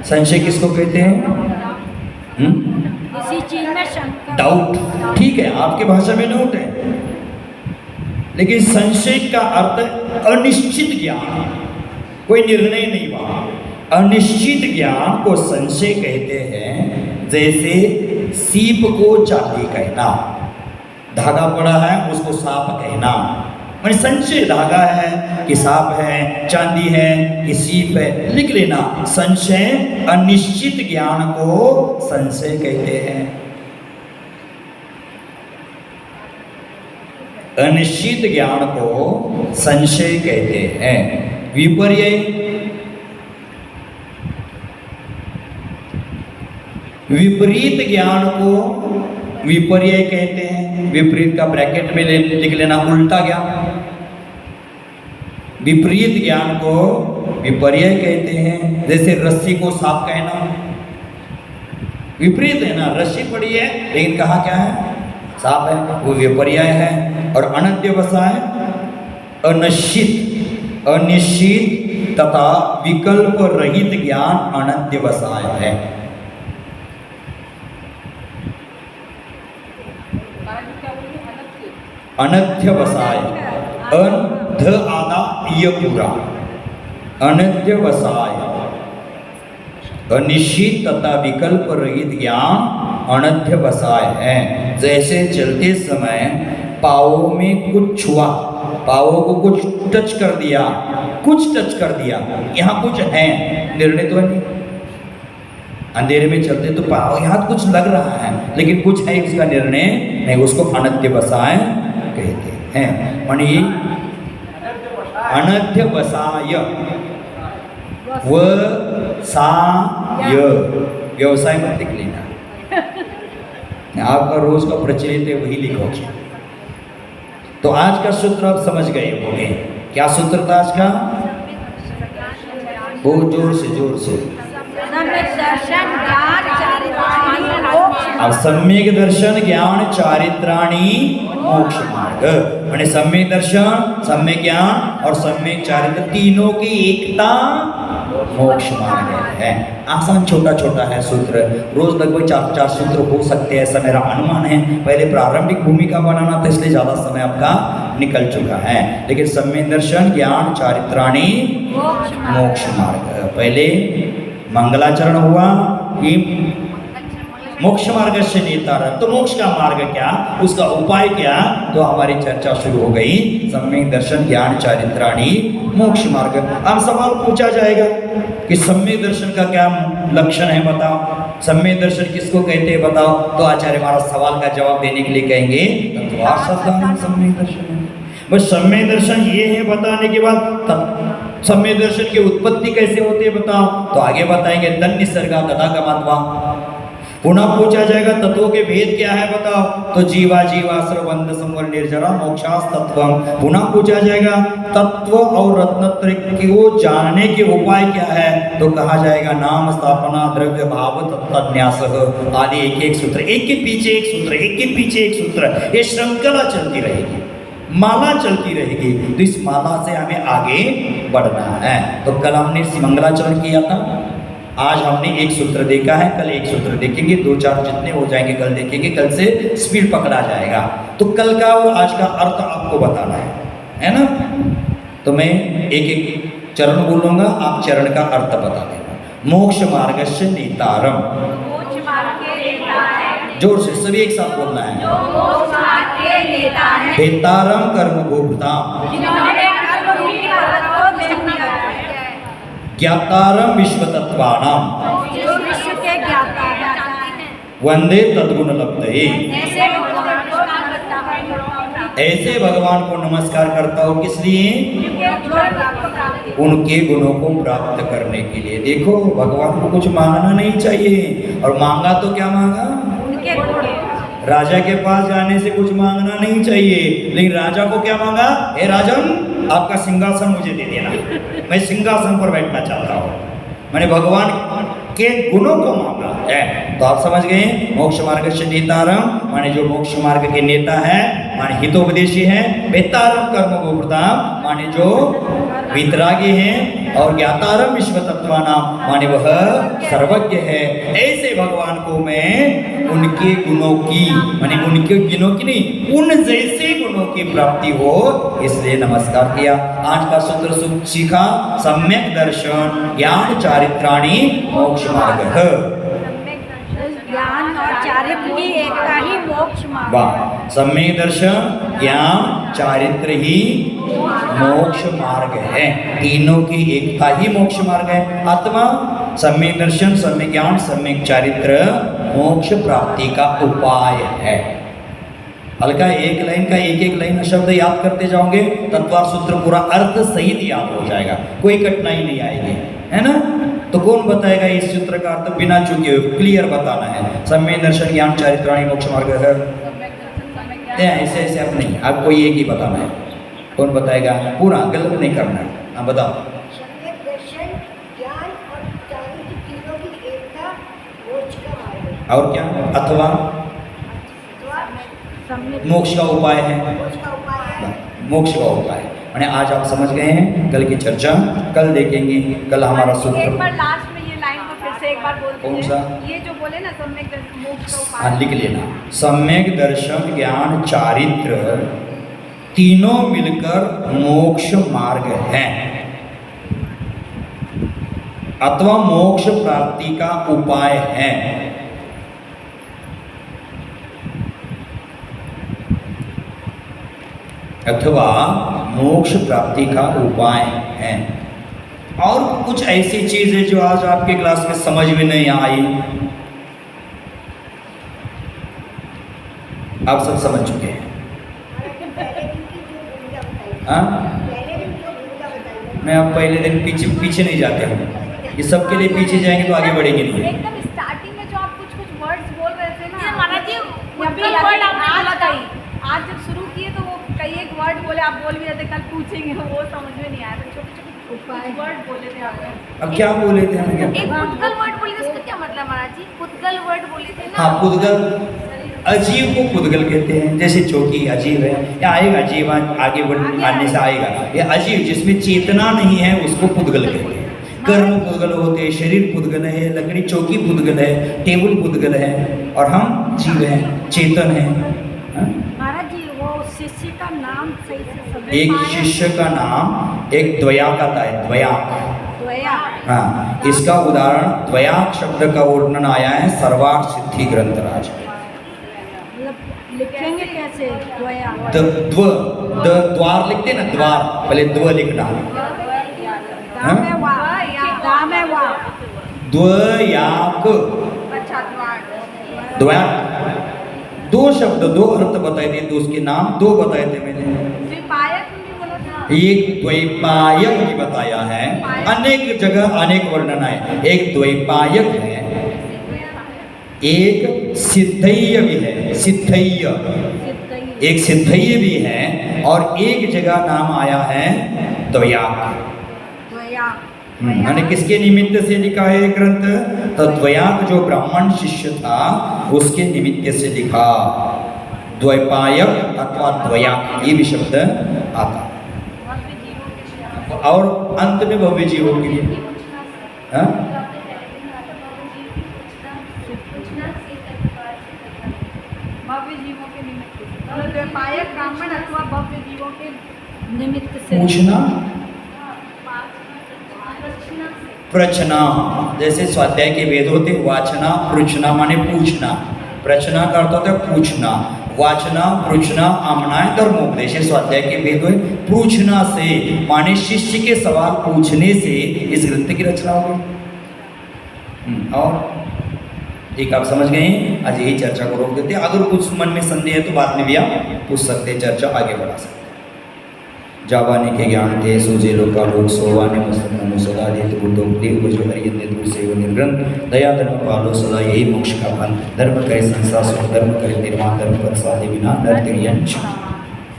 संशय किसको कहते हैं? किसी चीज में शंका, डाउट, ठीक है, आपके भाषा में डाउट है, लेकिन संशय का अर्थ अनिश्चित ज्ञान, कोई निर्णय नहीं वहां। अनिश्चित ज्ञान को संशय कहते हैं। जैसे सीप को चांदी कहना, धागा पड़ा है उसको सांप कहना, मैंने संशय, धागा है कि सांप है, चांदी है कि सीप है, लिख लेना। संशय, अनिश्चित ज्ञान को संशय कहते हैं। अनिश्चित ज्ञान को संशय कहते हैं। विपर्य, विपरीत ज्ञान को विपर्य कहते हैं। विपरीत का ब्रैकेट में लिख लेना, उल्टा ज्ञान। विपरीत ज्ञान को विपर्य कहते हैं। जैसे रस्सी को सांप कहना, विपरीत है ना, रस्सी पड़ी है लेकिन कहा क्या है? सांप है, वो विपर्य है। और अनध्यवसाय, अनिश्चित, अनिश्चित तथा विकल्प रहित ज्ञान अनध्यवसाय है। अनध्यवसाय, अध आधा य पूरा, अनध्यवसाय, अनिश्चित तथा विकल्प रहित ज्ञान अनध्यवसाय है। जैसे चलते समय पाँवों में कुछ छुआ, पाँवों को कुछ टच कर दिया, कुछ टच कर दिया, यहाँ कुछ है, निर्णय तो नहीं। अंधेरे में चलते तो पाँव यहाँ कुछ लग रहा है लेकिन कुछ है, इसका निर्णय नहीं, उसको अनध्यवसाय कहते हैं। माने अनध्यवसाय, व सा य, व्यवसाय मत लिख लेना, आपका रोज का प्रचलित है वही लिखोगे। तो आज का सूत्र आप समझ गए होंगे। क्या सूत्र था आज का? बहुत जोर से, जोर से। सम्यक दर्शन ज्ञान अब सम्यक दर्शन ज्ञान चारित्राणी मोक्ष मार्ग माने सम्यक दर्शन सम्यक ज्ञान और सम्यक चारित्र तीनों की एकता मोक्ष मार्ग है। आसान छोटा छोटा है सूत्र, रोज लगभग 4 सूत्र हो सकते हैं ऐसा मेरा अनुमान है। पहले प्रारंभिक भूमिका बनाना था इसलिए ज्यादा समय आपका निकल चुका है, लेकिन सम्यक दर्शन ज्ञान चारित्राणी मोक्ष मार्ग। पहले मंगलाचरण हुआ कि मोक्ष मार्ग से नेतारम, तो मोक्ष का मार्ग क्या, उसका उपाय क्या, तो हमारी चर्चा शुरू हो गई सम्यक दर्शन ज्ञान चारित्राणी मोक्ष मार्ग। अब सवाल पूछा जाएगा कि सम्यक दर्शन का क्या लक्षण है बताओ, सम्यक दर्शन किसको कहते हैं बताओ, तो आचार्य महाराज सवाल का जवाब देने के लिए कहेंगे तत्वार शब्दान सम्यक दर्शन है। बस सम्यक दर्शन ये है बताने के बाद सम्यक दर्शन की उत्पत्ति कैसे होती है बताओ, तो आगे बताएंगे तन निसर्गा तथा गमात्मा। पुनः पूछा जाएगा तत्वों के भेद क्या है बताओ, तो जीवा जीवाश्र बंध संवर निर्जरा मोक्षास तत्वम। पुनः पूछा जाएगा तत्व और रत्नत्रय को जानने के उपाय क्या है, तो कहा जाएगा नाम स्थापना द्रव्य भाव तत्वन्यास आदि। एक एक सूत्र, एक के पीछे एक सूत्र, एक के पीछे एक सूत्र, ये श्रृंखला चलती रहेगी, माला चलती रहेगी। तो इस माला से हमें आगे बढ़ना है। तो कल हमने मंगलाचरण किया था, आज हमने एक सूत्र देखा है, कल एक सूत्र देखेंगे, 2-4 जितने हो जाएंगे कल देखेंगे, कल से स्पीड पकड़ा जाएगा। तो कल का और आज का अर्थ आपको बताना है ना। तो मैं एक एक चरण बोलूंगा, आप चरण का अर्थ बता देना। मोक्ष मार्ग से नेतारम, जोर से सभी एक साथ बोलना है। नेतारम कर्म भोक्ताम, ज्ञातारम विश्वतत्वानाम, वंदे तद्गुण लब्धये। ऐसे भगवान को नमस्कार करता हूँ, किस लिए, उनके गुणों को प्राप्त करने के लिए। देखो भगवान को कुछ मांगना नहीं चाहिए, और मांगा तो क्या मांगा, राजा के पास जाने से कुछ मांगना नहीं चाहिए, लेकिन राजा को क्या मांगा, हे राजन आपका सिंहासन मुझे दे देना, मैं सिंहासन पर बैठना चाहता हूँ। मैंने भगवान के गुणों को मांगा है। तो आप समझ गए मोक्ष मार्ग से नेतारम माने जो मोक्ष मार्ग के नेता है, माने हितोपदेशी है। वेतारम कर्म गोप्रताम माने जो वितरागी हैं, और ज्ञातारम विश्व तत्वानाम माने वह सर्वज्ञ है। ऐसे भगवान को मैं उनके गुणों की माने उनके गुणों की नहीं, उन जैसे गुणों की प्राप्ति हो, इसलिए नमस्कार किया। आज का सूत्र सीखा सम्यक दर्शन ज्ञान चारित्राणी मोक्ष मार्ग। ज्ञान और चारित्र की एकता ही मोक्ष मार्ग। वाह, सम्यक दर्शन ज्ञान चारित्र ही मोक्ष मार्ग है, तीनों की एकता ही मोक्ष मार्ग है। आत्मा सम्यक दर्शन सम्यक ज्ञान सम्यक चारित्र मोक्ष प्राप्ति का उपाय है। हल्का एक लाइन का एक लाइन शब्द याद करते जाओगे, तत्वार सूत्र पूरा अर्थ सहित याद हो जाएगा, कोई कठिनाई नहीं आएगी, है ना। तो कौन बताएगा इस सूत्र का अर्थ बिना चूके हुए, क्लियर बताना है। सम्यक दर्शन ज्ञान चारित्राणी मोक्ष मार्ग है, ऐसे ऐसे आप नहीं, आपको एक ही बताना है। कौन बताएगा, पूरा गलत नहीं करना है। हाँ बताओ। सम्यक दर्शन ज्ञान और चारित्र तीनों की एकता मोक्ष का मार्ग है। और क्या, अथवा मोक्ष का उपाय है, मोक्ष का उपाय है। मोक्ष का उपाय। माने आज आप समझ गए हैं, कल की चर्चा कल देखेंगे। कल हमारा सूत्र एक बार लास्ट में ये लाइन को फिर से एक बार बोल दीजिए। कौन सा? ये जो बोले ना सम्यक दर्शन मोक्ष का उपाय। हाँ लिख लेना, सम्यक दर्शन ज्ञान चारित्र तीनों मिलकर मोक्ष मार्ग है, अथवा मोक्ष प्राप्ति का उपाय है। अथवा मोक्ष प्राप्ति का उपाय है। और कुछ ऐसी चीज है जो आज आपके क्लास में समझ में नहीं आई, आप सब समझ चुके हैं। हाँ, मैं अब पहले दिन पीछे नहीं जाते हूँ, ये सबके लिए पीछे जाएंगे तो आगे बढ़ेंगे नहीं। एकदम स्टार्टिंग में जो आप कुछ वर्ड्स बोल रहे थे ना, महाराज जी, आज जब शुरू किए तो वो कई एक वर्ड बोले, आप बोल भी रहे थे कल पूछेंगे, वो समझ में नहीं आया था। छोटे छोटे उपाय वर्ड बोले थे आपने अब क्या बोले थे हम? एक पुद्गल वर्ड बोले थे, उसका क्या मतलब महाराज जी? पुद्गल वर्ड बोले थे ना। हाँ, पुद्गल, अजीव को पुद्गल कहते हैं। जैसे चौकी अजीव है, या आएगा जीव आगे बढ़ने से आएगा। ये अजीव जिसमें चेतना नहीं है उसको पुद्गल कहते हैं। कर्म पुद्गल होते हैं, शरीर पुद्गल है, लकड़ी चौकी पुद्गल है, टेबल पुद्गल है, और हम जीव हैं, चेतन हैं। हाँ? महाराज जी वो शिष्य का नाम सही से समझ एक शिष्य का नाम एक द्वयाक आता है, द्वयाक। द्वया हाँ, इसका उदाहरण द्वयाक शब्द का वर्णन आया है सर्वार्थ सिद्धि ग्रंथराज में। मतलब लिखेंगे कैसे द्वया द्वार लिखते ना, द्वार, पहले द्व लिखना। दाम है वा दाम है वा द्वयाक, अच्छा द्वार। द्वयाक, दो शब्द, दो अर्थ बताए थे, तो उसके नाम दो बताए थे मैंने। द्विपायक भी बोला था। एक द्वैपायक भी बताया है, अनेक जगह अनेक वर्णन है। एक द्वैपायक है, एक सिद्धय्य भी है, सिद्धय्य, एक सिद्धय्य भी है, और एक जगह नाम आया है द्वयाक। द्वया मैंने किसके निमित्त से लिखा है ये ग्रंथ? तो द्वयाक जो ब्राह्मण शिष्य था उसके निमित्त से लिखा। द्वैपायक अथवा द्वयाक ये भी शब्द आता है। और अंत में भव्य जीवों के लिए, हाँ? भव्य जीवों के निमित्त से। मतलब द्विपायक ब्राह्मण अथवा भव्य जीवों के निमित्त से पूछना, प्रचना, जैसे स्वाध्याय के वेद होते, वाचना पृछना माने पूछना, प्रचना का अर्थ होता है पूछना, वाचना पृछना आमनाय धर्मोपदेश, स्वाध्याय के वेद हुए। पूछना से माने शिष्य के सवाल पूछने से इस ग्रंथ की रचना हो गई। और एक आप समझ गए, आज यही चर्चा को रोक देते हैं। अगर कुछ मन में संदेह है तो बाद में भी आप पूछ सकते हैं, चर्चा आगे बढ़ा सकते हैं। जावाने के ज्ञान थे सूझे लोका लोक सोवाने मुसलमान सदा देत बुद्धो देव जो हरियन दूर से निर्ग्रंथ दया धर्म पालो सदा यही मोक्ष का फल। धर्म करे संसार सुख, धर्म करे निर्माण, धर्म पर साधे बिना नर तिर्यन